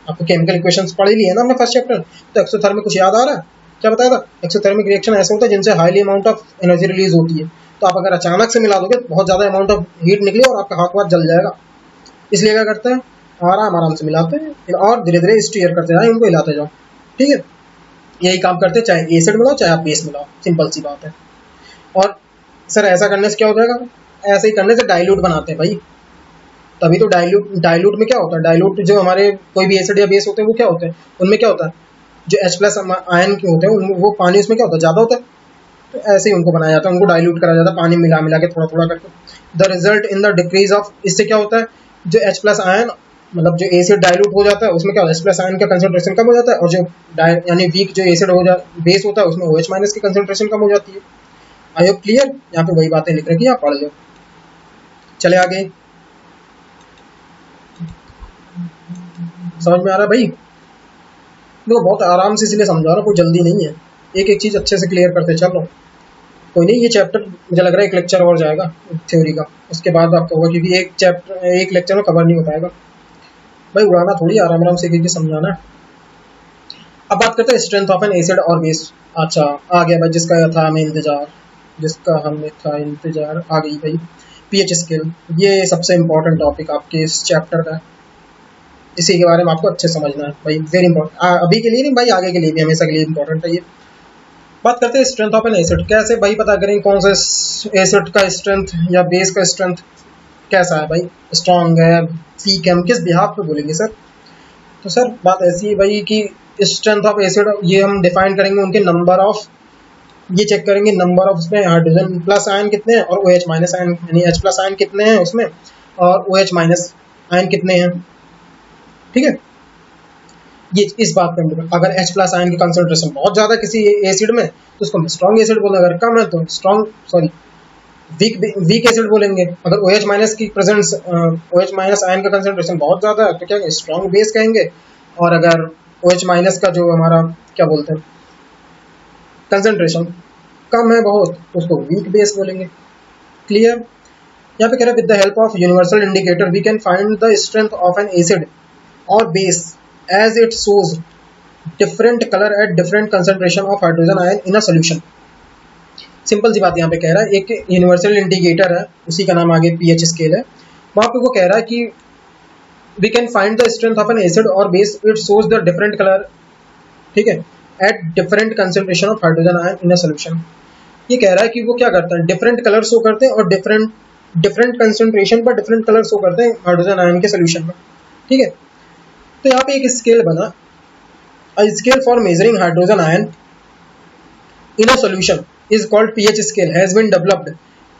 आपको केमिकल इक्वेशंस पढ़ ही लिए ना हमने फर्स्ट चैप्टर। तो एक्सोथर्मिक कुछ याद आ रहा है, क्या बताया था, एक्सोथर्मिक रिएक्शन ऐसा होता है जिनसे highly amount of energy release होती है, तो आप अगर अचानक से मिला दोगे बहुत ज़्यादा अमाउंट ऑफ हीट निकले और आपका हाथ वाथ जल जाएगा, इसलिए क्या करते हैं, आराम आराम से मिलाते हैं फिर और धीरे धीरे स्टीयर करते जाए, उनको हिलाते जाओ, ठीक है। यही काम करते हैं, चाहे एसिड मिलाओ चाहे आप बेस मिलाओ, सिंपल सी बात है। और सर ऐसा करने से क्या हो जाएगा, ऐसे ही करने से डाइल्यूट बनाते हैं भाई, तभी तो डाइल्यूट में क्या होता है, डाइल्यूट जो हमारे कोई भी एसिड या बेस होते हैं वो क्या होते हैं, उनमें क्या होता है, जो H प्लस आयन के होते हैं वो पानी उसमें क्या होता है, ज़्यादा होता है, तो ऐसे ही उनको बनाया जाता है, उनको डाइल्यूट करा जाता है पानी मिला मिला के थोड़ा थोड़ा करके। The result in the decrease of, इससे क्या होता है, जो H प्लस आयन मतलब जो एसिड डाइल्यूट हो जाता है उसमें क्या होता है, H प्लस आयन का कंसंट्रेशन कम हो जाता है, और जो यानी वीक जो एसिड हो बेस होता है उसमें OH माइनस की कंसंट्रेशन कम हो जाती है। आई होप क्लियर, यहाँ पे वही बातें लिख रखी है, आप पढ़ लो। चले आगे, समझ में आ रहा है भाई, देखो बहुत आराम से इसलिए समझा रहा, कोई जल्दी नहीं है, एक एक चीज़ अच्छे से क्लियर करते चलो। कोई नहीं, ये चैप्टर मुझे लग रहा है एक लेक्चर और जाएगा थ्योरी का, उसके बाद आपका होगा, क्योंकि एक चैप्टर एक लेक्चर में कवर नहीं हो पाएगा भाई, उड़ाना थोड़ी, आराम आराम से एक समझाना है। अब बात करते हैं स्ट्रेंथ ऑफ एन एसिड और बेस। अच्छा आ गया भाई, जिसका था हमें इंतजार, जिसका हमें था इंतजार आ गई भाई, पीएच स्केल, ये सबसे इंपॉर्टेंट टॉपिक आपके इस चैप्टर का, इसी के बारे में आपको अच्छे समझना है भाई, वेरी इंपॉर्टेंट, अभी के लिए नहीं भाई, आगे के लिए भी, हमेशा के लिए इंपॉर्टेंट है ये। बात करते हैं स्ट्रेंथ ऑफ एन एसिड, कैसे भाई पता करें कौन सा एसिड का स्ट्रेंथ या बेस का स्ट्रेंथ कैसा है भाई, स्ट्रॉन्ग है वीक है, हम किस बिहाफ पे बोलेंगे सर। तो सर बात ऐसी है भाई कि स्ट्रेंथ ऑफ एसिड ये हम डिफाइन करेंगे उनके नंबर ऑफ, ये चेक करेंगे नंबर ऑफ उसमें हाइड्रोजन प्लस आयन कितने हैं और OH माइनस आयन यानी H प्लस आयन कितने हैं उसमें और OH माइनस आयन कितने हैं, ठीक है। ये इस बात पे अगर H प्लस आयन की कंसंट्रेशन बहुत ज़्यादा किसी एसिड में तो उसको स्ट्रॉन्ग एसिड बोलेंगे, अगर कम है तो स्ट्रॉन्ग सॉरी वीक एसिड बोलेंगे। अगर OH माइनस की प्रेजेंस OH माइनस आयन का कंसंट्रेशन बहुत ज़्यादा है तो क्या स्ट्रॉन्ग बेस कहेंगे, और अगर OH माइनस का जो हमारा क्या बोलते हैं कंसंट्रेशन कम है बहुत तो उसको वीक बेस बोलेंगे। क्लियर, यहाँ पे कह रहा है with the help of universal indicator we can find the strength of an acid और base as it shows different color at different concentration of hydrogen ion in a solution। Simple सी बात यहाँ पे कह रहा है, एक यूनिवर्सल इंडिकेटर है उसी का नाम आगे पीएच स्केल है, वहाँ पे वो कह रहा है कि we can find the strength of an acid और base it shows the different colour, ठीक है, at different concentration of hydrogen ion in a solution. ये कह रहा है कि वो क्या करता है, डिफरेंट कलर शो करते हैं और डिफरेंट कंसेंट्रेशन पर डिफरेंट कलर शो करते हैं हाइड्रोजन आयन के सोल्यूशन में, ठीक है। तो यहाँ पे एक स्केल बना, a scale for measuring hydrogen ion in a solution is called pH scale has been developed.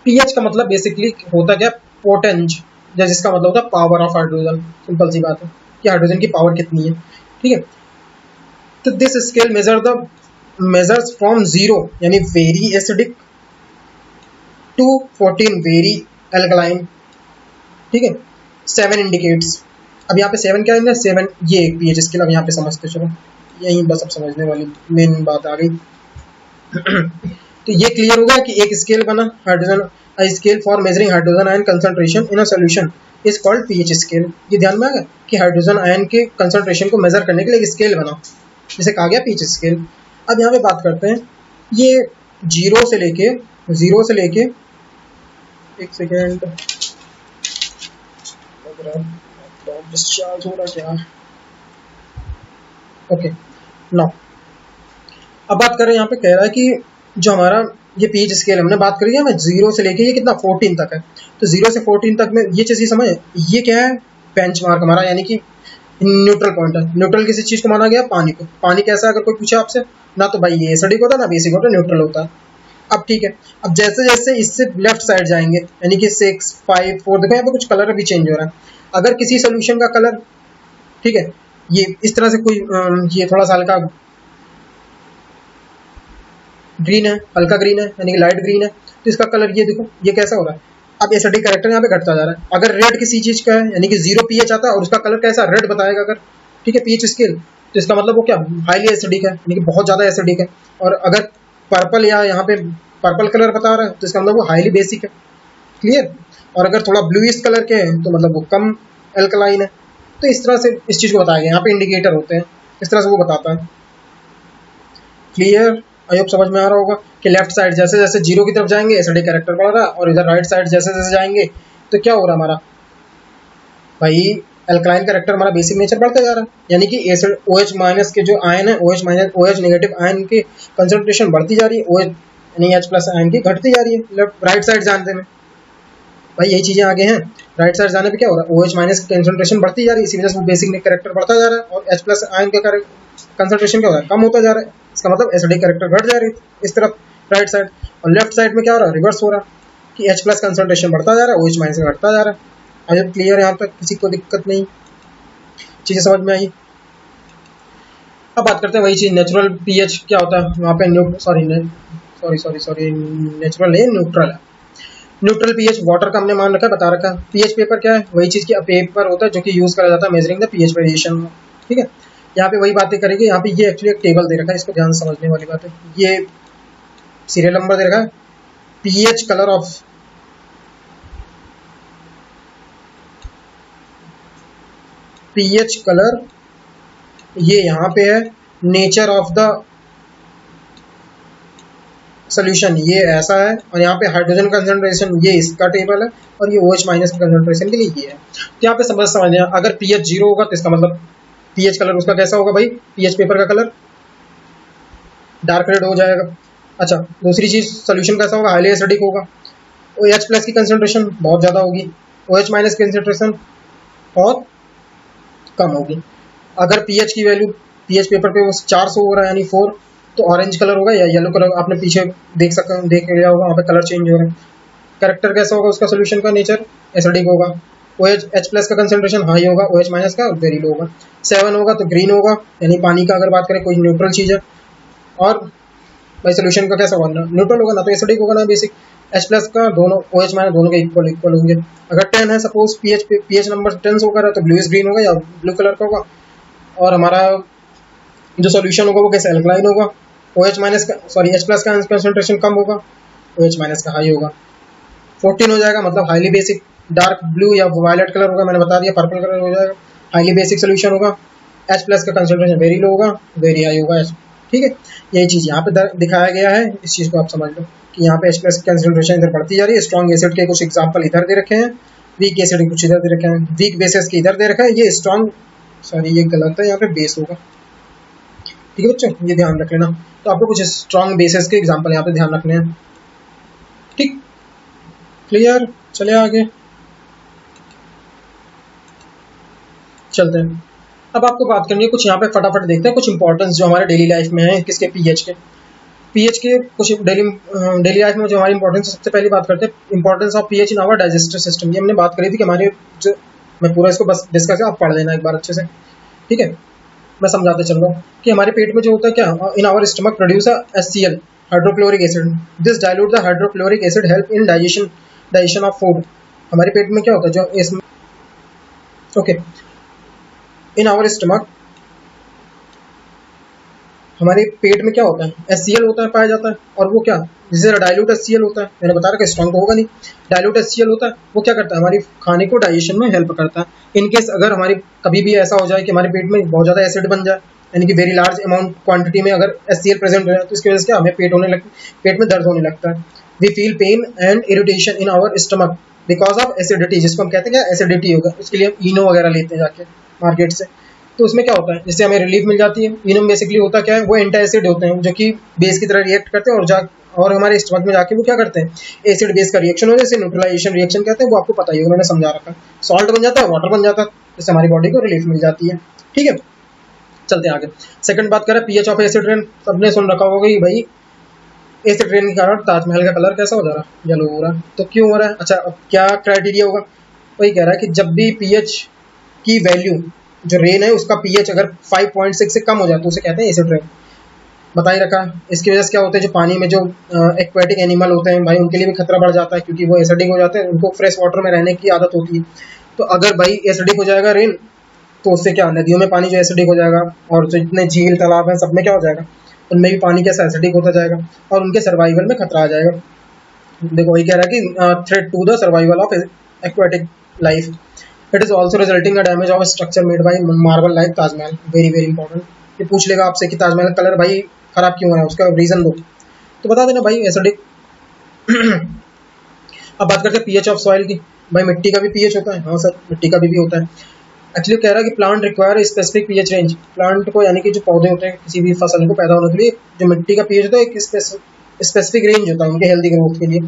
PH का मतलब बेसिकली होता क्या, पोटेंज, जिसका मतलब होता है पावर ऑफ हाइड्रोजन, सिंपल सी बात है कि हाइड्रोजन की पावर कितनी है, ठीक है। तो दिस स्केल मेजर्स फ्रॉम 0 यानी very acidic to 14 very alkaline, ठीक है। 7 इंडिकेट्स, अब यहाँ पे 7 क्या है, 7 ये एक पीएच स्केल, अब यहाँ पे समझते चलो, यही बस अब समझने वाली मेन बात आ गई। तो ये क्लियर होगा कि एक स्केल बना hydrogen, a scale for measuring hydrogen ion concentration in a solution is called pH scale. ये ध्यान में आ गया कि हाइड्रोजन आयन के कंसंट्रेशन को मेजर करने के लिए एक स्केल बना, जिसे कहा गया पीएच स्केल। अब यहाँ पे बात करते हैं, ये 0 से लेके एक सेकेंड डिस्चार्ज हो रहा क्या, ओके नो। अब बात करें, यहाँ पे कह रहा है कि जो हमारा ये पीएच स्केल हमने बात करी है, 0 से लेके ये कितना 14 तक है, तो 0 से 14 तक में ये चीज़ समझ, ये क्या है बेंचमार्क हमारा, यानी कि न्यूट्रल पॉइंट है। न्यूट्रल किसी चीज़ को माना गया, पानी को। पानी कैसा है अगर कोई पूछे आपसे, ना तो भाई ये एसिडिक होता है ना बेसिक होता है, न्यूट्रल होता है। अब ठीक है, अब जैसे जैसे इससे लेफ्ट साइड जाएंगे यानी कि 6, 5, 4, देखो यहाँ पे कुछ कलर भी चेंज हो रहा है। अगर किसी सोल्यूशन का कलर, ठीक है, ये इस तरह से कोई ये थोड़ा सा हल्का ग्रीन है, हल्का ग्रीन है यानी कि लाइट ग्रीन है, तो इसका कलर ये देखो ये कैसा हो रहा है। अब एसिडिक कैरेक्टर यहाँ पे घटता जा रहा है। अगर रेड किसी चीज का है यानी कि 0 pH आता है और उसका कलर कैसा रेड बताएगा अगर, ठीक है, pH स्केल, तो इसका मतलब वो क्या हाईली एसिडिक है यानी कि बहुत ज्यादा एसिडिक है। और अगर पर्पल या यहाँ पे पर्पल कलर बता रहा है तो इसका मतलब वो हाईली बेसिक है। क्लियर। और अगर थोड़ा ब्लूइश कलर के हैं तो मतलब वो कम एल्कलाइन है। तो इस तरह से इस चीज को बताया गया, यहाँ पे इंडिकेटर होते हैं, इस तरह से वो बताता है। क्लियर। आई होप समझ में आ रहा होगा कि लेफ्ट साइड जैसे जैसे 0 की तरफ जाएंगे एसिडिक कैरेक्टर बढ़ रहा है, और इधर राइट साइड जैसे जैसे जाएंगे तो क्या हो रहा है हमारा भाई, एल्कलाइन कैरेक्टर हमारा बेसिक नेचर बढ़ता जा रहा है। यानी कि एसिड OH माइनस के जो आयन है, OH नेगेटिव आयन की कंसंट्रेशन बढ़ती जा रही है, OH यानी H प्लस आयन की घटती जा रही है लेफ्ट राइट साइड जानते में। भाई यही चीजें आगे हैं, राइट साइड जाने पे क्या हो रहा है, OH माइनस की कंसंट्रेशन बढ़ती जा रही है, इसी वजह से वो बेसिक कैरेक्टर बढ़ता जा रहा है, और H प्लस आयन का कंसंट्रेशन क्या हो रहा है, कम होता जा रहा है। इसका मतलब एसिडिक कैरेक्टर घट जा रही है इस तरफ राइट साइड। और लेफ्ट साइड में क्या हो रहा है, रिवर्स हो रहा है कि H प्लस कंसंट्रेशन बढ़ता जा रहा है, OH माइनस घटता जा रहा है। आज क्लियर है, यहाँ तक किसी को दिक्कत नहीं, चीजें समझ में आई। अब बात करते हैं वही चीज, नेचुरल पीएच क्या होता है वहाँ पे, नेचुरल है, न्यूट्रल है। न्यूट्रल पीएच वाटर का हमने मान रखा है, बता रखा है। पीएच पेपर क्या है, वही चीज की पेपर होता है जो कि यूज करा जाता है मेजरिंग द पीएच वेरिएशन। ठीक है, यहाँ पे वही बातें करेंगे। यहाँ पे ये एक्चुअली एक टेबल दे रखा है, इसको ध्यान समझने वाली बात है। ये सीरियल नंबर दे रखा है, pH colour of pH colour, ये यहाँ पे है नेचर ऑफ द सोल्यूशन, ये ऐसा है। और यहाँ पे हाइड्रोजन कंसंट्रेशन ये इसका टेबल है, और ये OH माइनस की कंसंट्रेशन के लिए ये है। तो यहाँ पे समझने, अगर पीएच 0 होगा तो इसका मतलब पीएच कलर उसका कैसा होगा भाई, पीएच पेपर का कलर डार्क रेड हो जाएगा। अच्छा, दूसरी चीज सोल्यूशन कैसा होगा, हाईली एसिडिक होगा। OH प्लस की कंसंट्रेशन बहुत ज्यादा होगी, OH माइनस की कंसंट्रेशन बहुत कम होगी। अगर पीएच की वैल्यू पीएच पेपर पे 400 हो रहा है यानी 4, तो ऑरेंज कलर होगा या येलो कलर, आपने पीछे देख लिया होगा, वहाँ पे कलर चेंज हो रहा है। कैरेक्टर कैसा होगा उसका, सोल्यूशन का नेचर एसिडिक होगा। OH H प्लस का कंसंट्रेशन हाई होगा, OH माइनस का वेरी लो होगा। 7 होगा तो ग्रीन होगा, यानी पानी का अगर बात करें कोई न्यूट्रल चीज है। और भाई सोल्यूशन का कैसा होगा, न्यूट्रल होगा ना, तो एसिडिक होगा ना बेसिक। H प्लस का दोनों OH माइनस दोनों के इक्वल होंगे। अगर 10 है सपोज, पीएच नंबर 10 होगा तो ब्लूइश ग्रीन होगा या ब्लू कलर का होगा। और हमारा जो सॉल्यूशन होगा वो कैसे एल्कलाइन होगा, OH माइनस का H प्लस का कंसंट्रेशन कम होगा, OH माइनस का हाई होगा। 14 हो जाएगा मतलब हाईली बेसिक, डार्क ब्लू या वायलेट कलर होगा, मैंने बता दिया, पर्पल कलर हो जाएगा, हाईली बेसिक सोल्यूशन होगा। H प्लस का कंसंट्रेशन वेरी लो होगा, वेरी हाई होगा। ठीक है, यही चीज यहाँ पे दिखाया गया है, इस चीज को आप समझ लो कि यहाँ पे H प्लस की कंसंट्रेशन इधर बढ़ती जा रही है। स्ट्रॉन्ग एसिड के कुछ एग्जाम्पल इधर दे रखे हैं, वीक एसिड के कुछ इधर दे रखे हैं, वीक बेसिस के इधर दे रखा है। ये स्ट्रॉन्ग, ये गलत है, यहाँ पे बेस होगा। ठीक है बच्चों, ये ध्यान रख लेना। तो आपको कुछ स्ट्रॉन्ग बेसिस के एग्जांपल यहाँ पे ध्यान रखने हैं। ठीक, क्लियर। चले आगे चलते हैं। अब आपको बात करनी है कुछ, यहाँ पे फटाफट देखते हैं कुछ इंपॉर्टेंस जो हमारे डेली लाइफ में है किसके, पीएच के कुछ डेली लाइफ में जो हमारी इंपॉर्टेंस है। सबसे पहली बात करते हैं importance of pH in our digestive system. ये हमने बात करी थी कि हमारे जो, मैं पूरा इसको बस डिस्कस है, आप पढ़ लेना एक बार अच्छे से। ठीक है, मैं समझाते चल रहा हूँ कि हमारे पेट में जो होता है क्या, in our stomach produce HCl hydrochloric acid, this dilute the hydrochloric acid help in digestion of food. हमारे पेट में क्या होता है, जो इसमें ओके, इन आवर स्टमक हमारे पेट में क्या होता है, HCl होता है, पाया जाता है। और वो क्या, जिसे डाइल्यूट HCl होता है, मैंने बता रखा, स्ट्रॉन्ग तो होगा नहीं, डाइल्यूट HCl होता है। वो क्या करता है, हमारी खाने को डाइजेशन में हेल्प करता है। इनकेस अगर हमारी कभी भी ऐसा हो जाए कि हमारे पेट में बहुत ज्यादा एसिड बन जाए, यानी कि वेरी लार्ज अमाउंट क्वांटिटी में अगर HCl प्रेजेंट है, तो इसकी वजह से क्या, हमें पेट में दर्द होने लगता है। We feel pain and irritation in our stomach because of acidity, जिसको हम कहते हैं क्या, एसिडिटी होगा। उसके लिए हम इनो वगैरह लेते हैं जाके मार्केट से, तो उसमें क्या होता है, जिससे हमें रिलीफ मिल जाती है। इनम बेसिकली होता क्या है, वो एंटी एसिड होते हैं जो कि बेस की तरह रिएक्ट करते हैं, और हमारे स्टमक में जाके वो क्या करते हैं, एसिड बेस का रिएक्शन हो जैसे न्यूट्रलाइजेशन रिएक्शन कहते हैं, वो आपको पता ही होगा, मैंने समझा रखा है। सॉल्ट बन जाता है, वाटर बन जाता है, जिससे हमारी बॉडी को रिलीफ मिल जाती है। ठीक है, चलते हैं आगे। सेकंड बात करें पीएच ऑफ एसिड रेन। सबने सुन रखा होगा कि भाई एसिड रेन के कारण ताजमहल का कलर कैसा हो जा रहा है, येलो हो रहा है। तो क्यों हो रहा है, अच्छा अब क्या क्राइटेरिया होगा, वही कह रहा है कि जब भी पीएच की वैल्यू, जो रेन है उसका पीएच अगर 5.6 से कम हो जाए तो उसे कहते हैं एसिड रेन। बता ही रखा। इसकी वजह से क्या होता है, जो पानी में जो एक्वेटिक एनिमल होते हैं भाई, उनके लिए भी खतरा बढ़ जाता है, क्योंकि वो एसिडिक हो जाते हैं, उनको फ्रेश वाटर में रहने की आदत होती है। तो अगर भाई एसिडिक हो जाएगा रेन, तो उससे क्या, नदियों में पानी जो एसिडिक हो जाएगा, और जो इतने झील तालाब हैं सब में क्या हो जाएगा, उनमें भी पानी कैसा एसिडिक होता जाएगा, और उनके सर्वाइवल में खतरा आ जाएगा। देखो वही कह रहा है कि threat to the survival of aquatic life, it is also resulting a damage of structure made by marble like Taj Mahal. Very very important, ये पूछ लेगा आपसे कि ताजमहल कलर भाई खराब क्यों हो रहा है, उसका रीजन दो, तो बता देना भाई एसिडिक। अब बात करते हैं पीएच ऑफ सॉइल की। भाई मिट्टी का भी पीएच होता है, हाँ सर मिट्टी का भी होता है। एक्चुअली कह रहा है कि plant require specific pH range, plant को यानी कि जो पौधे होते हैं किसी भी फसल को पैदा होने के लिए, जो मिट्टी का पीएच होता है एक स्पेसिफिक रेंज होता है उनके हेल्दी ग्रोथ के लिए।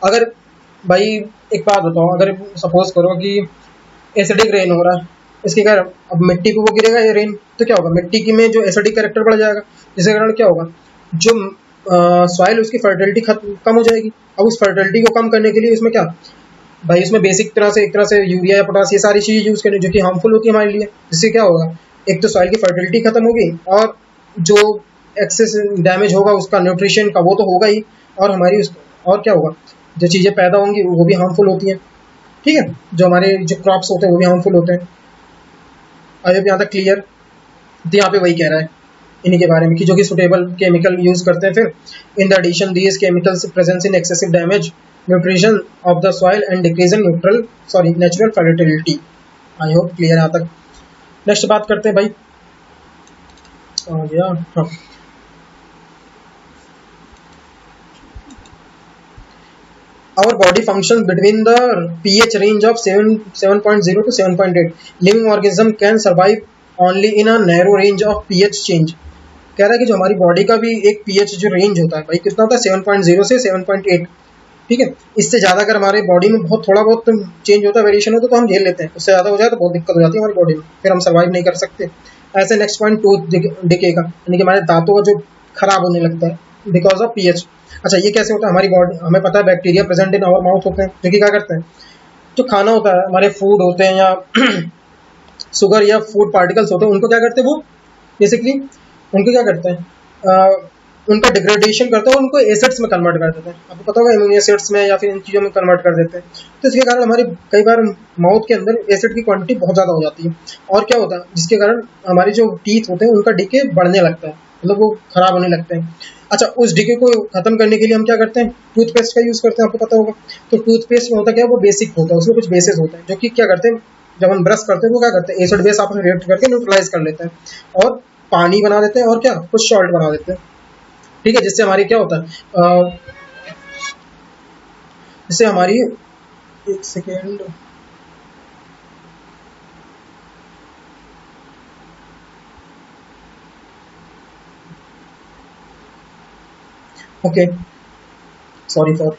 अगर भाई एक बात बताओ, अगर सपोज करो कि एसिडिक रेन हो रहा है, इसके कारण अब मिट्टी पे वो गिरेगा ये रेन, तो क्या होगा, मिट्टी की में जो एसिडिक कैरेक्टर बढ़ जाएगा, जिसके कारण क्या होगा, जो सॉइल उसकी फर्टिलिटी कम हो जाएगी। अब उस फर्टिलिटी को कम करने के लिए उसमें क्या भाई, उसमें बेसिक तरह से एक तरह से यूरिया या पोटास ये सारी चीज़ें यूज़ करें, जो कि हार्मफुल होती है हमारे लिए। जिससे क्या होगा, एक तो सॉइल की फर्टिलिटी खत्म होगी, और जो एक्सेस डैमेज होगा उसका न्यूट्रिशन का वो तो होगा ही, और हमारी और क्या होगा, जो चीज़ें पैदा होंगी वो भी हार्मफुल होती हैं। ठीक है, जो हमारे जो क्रॉप्स होते हैं वो भी हार्मफुल होते हैं। अब यहाँ तक क्लियर, तो यहाँ पे वही कह रहा है इन्हीं के बारे में कि जो कि सुटेबल केमिकल यूज करते हैं। फिर in the addition these chemicals presence in excessive damage nutrition of the soil and decrease in natural fertility. I hope clear यहाँ तक। नेक्स्ट बात करते हैं भाई, आ गया हाँ, our body functions between the pH range of 7.0 to 7.8. Living organism can survive only in a narrow range of pH change. कह रहा है कि जो हमारी बॉडी का भी एक पीएच जो रेंज होता है भाई, कितना होता है 7.0 से 7.8। ठीक है, इससे ज़्यादा अगर हमारे बॉडी में बहुत थोड़ा बहुत चेंज होता है, वेरिएशन होता है, तो हम झेल लेते हैं। उससे ज़्यादा हो जाए तो बहुत दिक्कत हो जाती है हमारी बॉडी में, फिर हम सर्वाइव नहीं कर सकते। ऐसे नेक्स्ट पॉइंट टूथ डिके का, यानी कि हमारे दांतों का जो खराब होने लगता है बिकॉज ऑफ पीएच। अच्छा ये कैसे होता है, हमारी बॉडी, हमें पता है bacteria present in our mouth होते हैं, जो कि क्या करते हैं, जो खाना होता है हमारे फूड होते हैं या शुगर या फूड पार्टिकल्स होते हैं, उनको क्या करते हैं, वो बेसिकली उनको क्या करते हैं, उनका डिग्रेडेशन करते हैं, उनको एसिड्स में कन्वर्ट कर देते हैं। आपको पता होगा इम्यूनो एसिड्स में या फिर इन चीज़ों में कन्वर्ट कर देते हैं। तो इसके कारण हमारी कई बार माउथ के अंदर एसिड की क्वांटिटी बहुत ज़्यादा हो जाती है, और क्या होता है, जिसके कारण हमारी जो टीथ होते हैं उनका डिके बढ़ने लगता है, मतलब वो खराब होने लगते हैं। अच्छा उस डिके को खत्म करने के लिए हम क्या करते हैं, टूथपेस्ट का यूज़ करते हैं, आपको पता होगा। तो टूथपेस्ट में होता क्या है, वो बेसिक होता है, उसमें कुछ बेसिस होते हैं, जो कि क्या करते हैं, जब हम ब्रश करते हैं वो क्या करते हैं, एसिड बेस आपस में रिएक्ट करके न्यूट्रलाइज कर लेते हैं और पानी बना देते हैं, और क्या कुछ सॉल्ट बना देते हैं। ठीक है, जिससे हमारी क्या होता है, जिससे हमारी, एक सेकेंड, ओके सॉरी फॉर,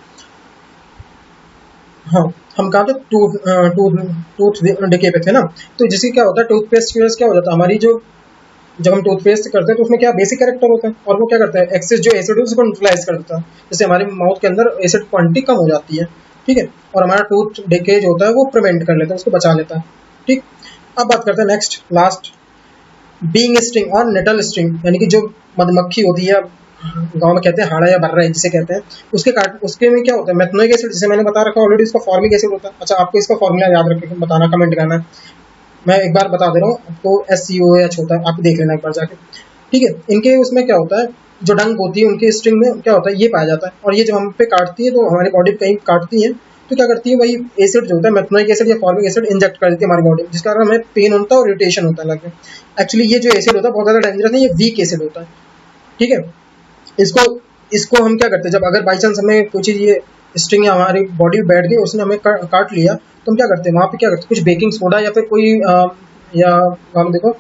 हाँ हम कहाँ थे, टूथ टूथ टूथ डिके पे थे ना। तो जिससे क्या होता है, टूथपेस्ट की वजह से क्या हो जाता है, हमारी जो, जब हम टूथपेस्ट करते हैं तो उसमें क्या बेसिक कैरेक्टर होता है, और वो क्या करता है, एक्सेस जो एसिड है उसको न्यूट्रलाइज कर देता है, जिससे हमारे माउथ के अंदर एसिड क्वांटिटी कम हो जाती है। ठीक है, और हमारा टूथ डिके जो होता है वो प्रिवेंट कर लेता है, उसको बचा लेता है। ठीक, अब बात करते हैं नेक्स्ट लास्ट, बीइंग स्टिंग और नेटल स्टिंग, यानी कि जो मधुमक्खी होती है, गांव में कहते हैं हाड़ा या बर्रा जिसे कहते हैं, उसके काट, उसके में क्या होता है, मेथनोइक एसिड, जिसे मैंने बता रखा ऑलरेडी, इसका फॉर्मिक एसिड होता है। अच्छा आपको इसका फॉर्मूला याद रख के बताना, कमेंट करना है, मैं एक बार बता दे रहा हूँ आपको, SCOH होता है, आप देख लेना एक बार जाके। ठीक है, इनके उसमें क्या होता है, जो डंक होती है उनकी स्ट्रिंग में क्या होता है, ये पाया जाता है, और ये जब हम पे काटती है तो हमारी बॉडी कहीं काटती है, तो क्या करती है वही एसिड जो होता है, मेथनोइक एसिड या फॉर्मिक एसिड इंजेक्ट कर देती है हमारी बॉडी में, जिस कारण हमें पेन होता है और इरिटेशन होता है लगे। एक्चुअली ये जो एसिड होता है बहुत ज़्यादा डेंजरस है, ये वीक एसिड होता है। ठीक है, इसको इसको हम क्या करते हैं, जब अगर बाई चांस हमें कोई चीज़ ये स्ट्रिंग या हमारी बॉडी में बैठ गई, उसने हमें काट लिया, तो हम क्या करते हैं, वहाँ पे क्या करते हैं, कुछ बेकिंग सोडा या फिर कोई या हम देखो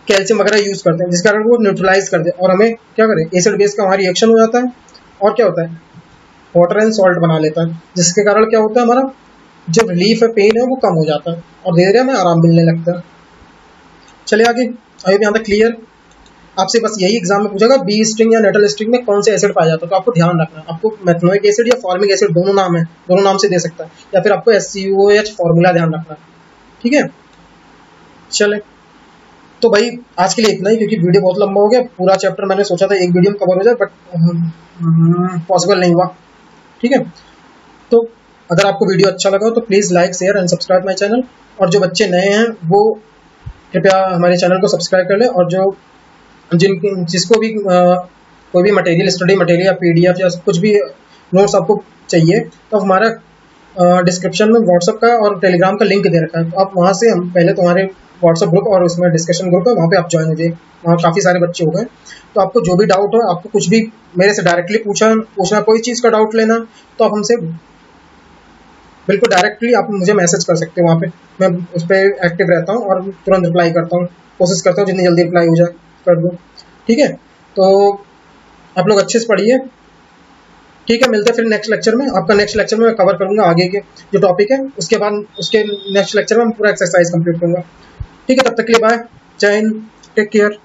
कैल्शियम वगैरह यूज़ करते हैं, जिस कारण वो न्यूट्रलाइज कर दे, और हमें क्या करें, एसिड बेस का हमारा रिएक्शन हो जाता है, और क्या होता है, वाटर एंड सॉल्ट बना लेता है, जिसके कारण क्या होता है, हमारा जो रिलीफ है, पेन है, वो कम हो जाता है, और धीरे धीरे हमें आराम मिलने लगता है। चलिए आगे, अभी यहाँ तक क्लियर। आपसे बस यही एग्जाम में पूछेगा, बी स्ट्रिंग या नेटल स्ट्रिंग में कौन से एसिड पाया जाता है, तो आपको ध्यान रखना है, आपको मेथनोइक एसिड या फॉर्मिक एसिड दोनों नाम है, दोनों नाम से दे सकता है, या फिर आपको SCOH फॉर्मूला ध्यान रखना है। ठीक है, चले तो भाई आज के लिए इतना ही, क्योंकि वीडियो बहुत लंबा हो गया। पूरा चैप्टर मैंने सोचा था एक वीडियो में कवर हो जाए, बट पॉसिबल नहीं हुआ। ठीक है, तो अगर आपको वीडियो अच्छा लगा हो तो please like, share and subscribe my channel. और जो बच्चे नए हैं वो कृपया हमारे चैनल को सब्सक्राइब कर लें। और जो जिसको भी कोई भी मटेरियल, स्टडी मटेरियल या PDF या कुछ भी नोट्स आपको चाहिए, तो हमारा डिस्क्रिप्शन में व्हाट्सअप का और टेलीग्राम का लिंक दे रखा है। तो आप वहाँ से, हम पहले तो हमारे व्हाट्सअप ग्रुप और उसमें डिस्कशन ग्रुप है, वहाँ पे आप ज्वाइन हो जाइए। वहाँ काफ़ी सारे बच्चे हो गए। तो आपको जो भी डाउट हो, आपको कुछ भी मेरे से डायरेक्टली पूछना, कोई चीज़ का डाउट लेना, तो आप हमसे बिल्कुल डायरेक्टली आप मुझे मैसेज कर सकते हो। वहाँ पे मैं उस पर एक्टिव रहता हूँ और तुरंत रिप्लाई करता हूँ। कोशिश करता हूँ जितनी जल्दी रिप्लाई हो जाए कर दूँ। ठीक है, तो आप लोग अच्छे से पढ़िए। ठीक है, मिलते हैं फिर नेक्स्ट लेक्चर में। आपका नेक्स्ट लेक्चर में मैं कवर करूँगा आगे के जो टॉपिक है, उसके बाद उसके नेक्स्ट लेक्चर में मैं पूरा एक्सरसाइज कंप्लीट करूँगा। ठीक है, तब तक के लिए बाय, जय हिंद, टेक केयर।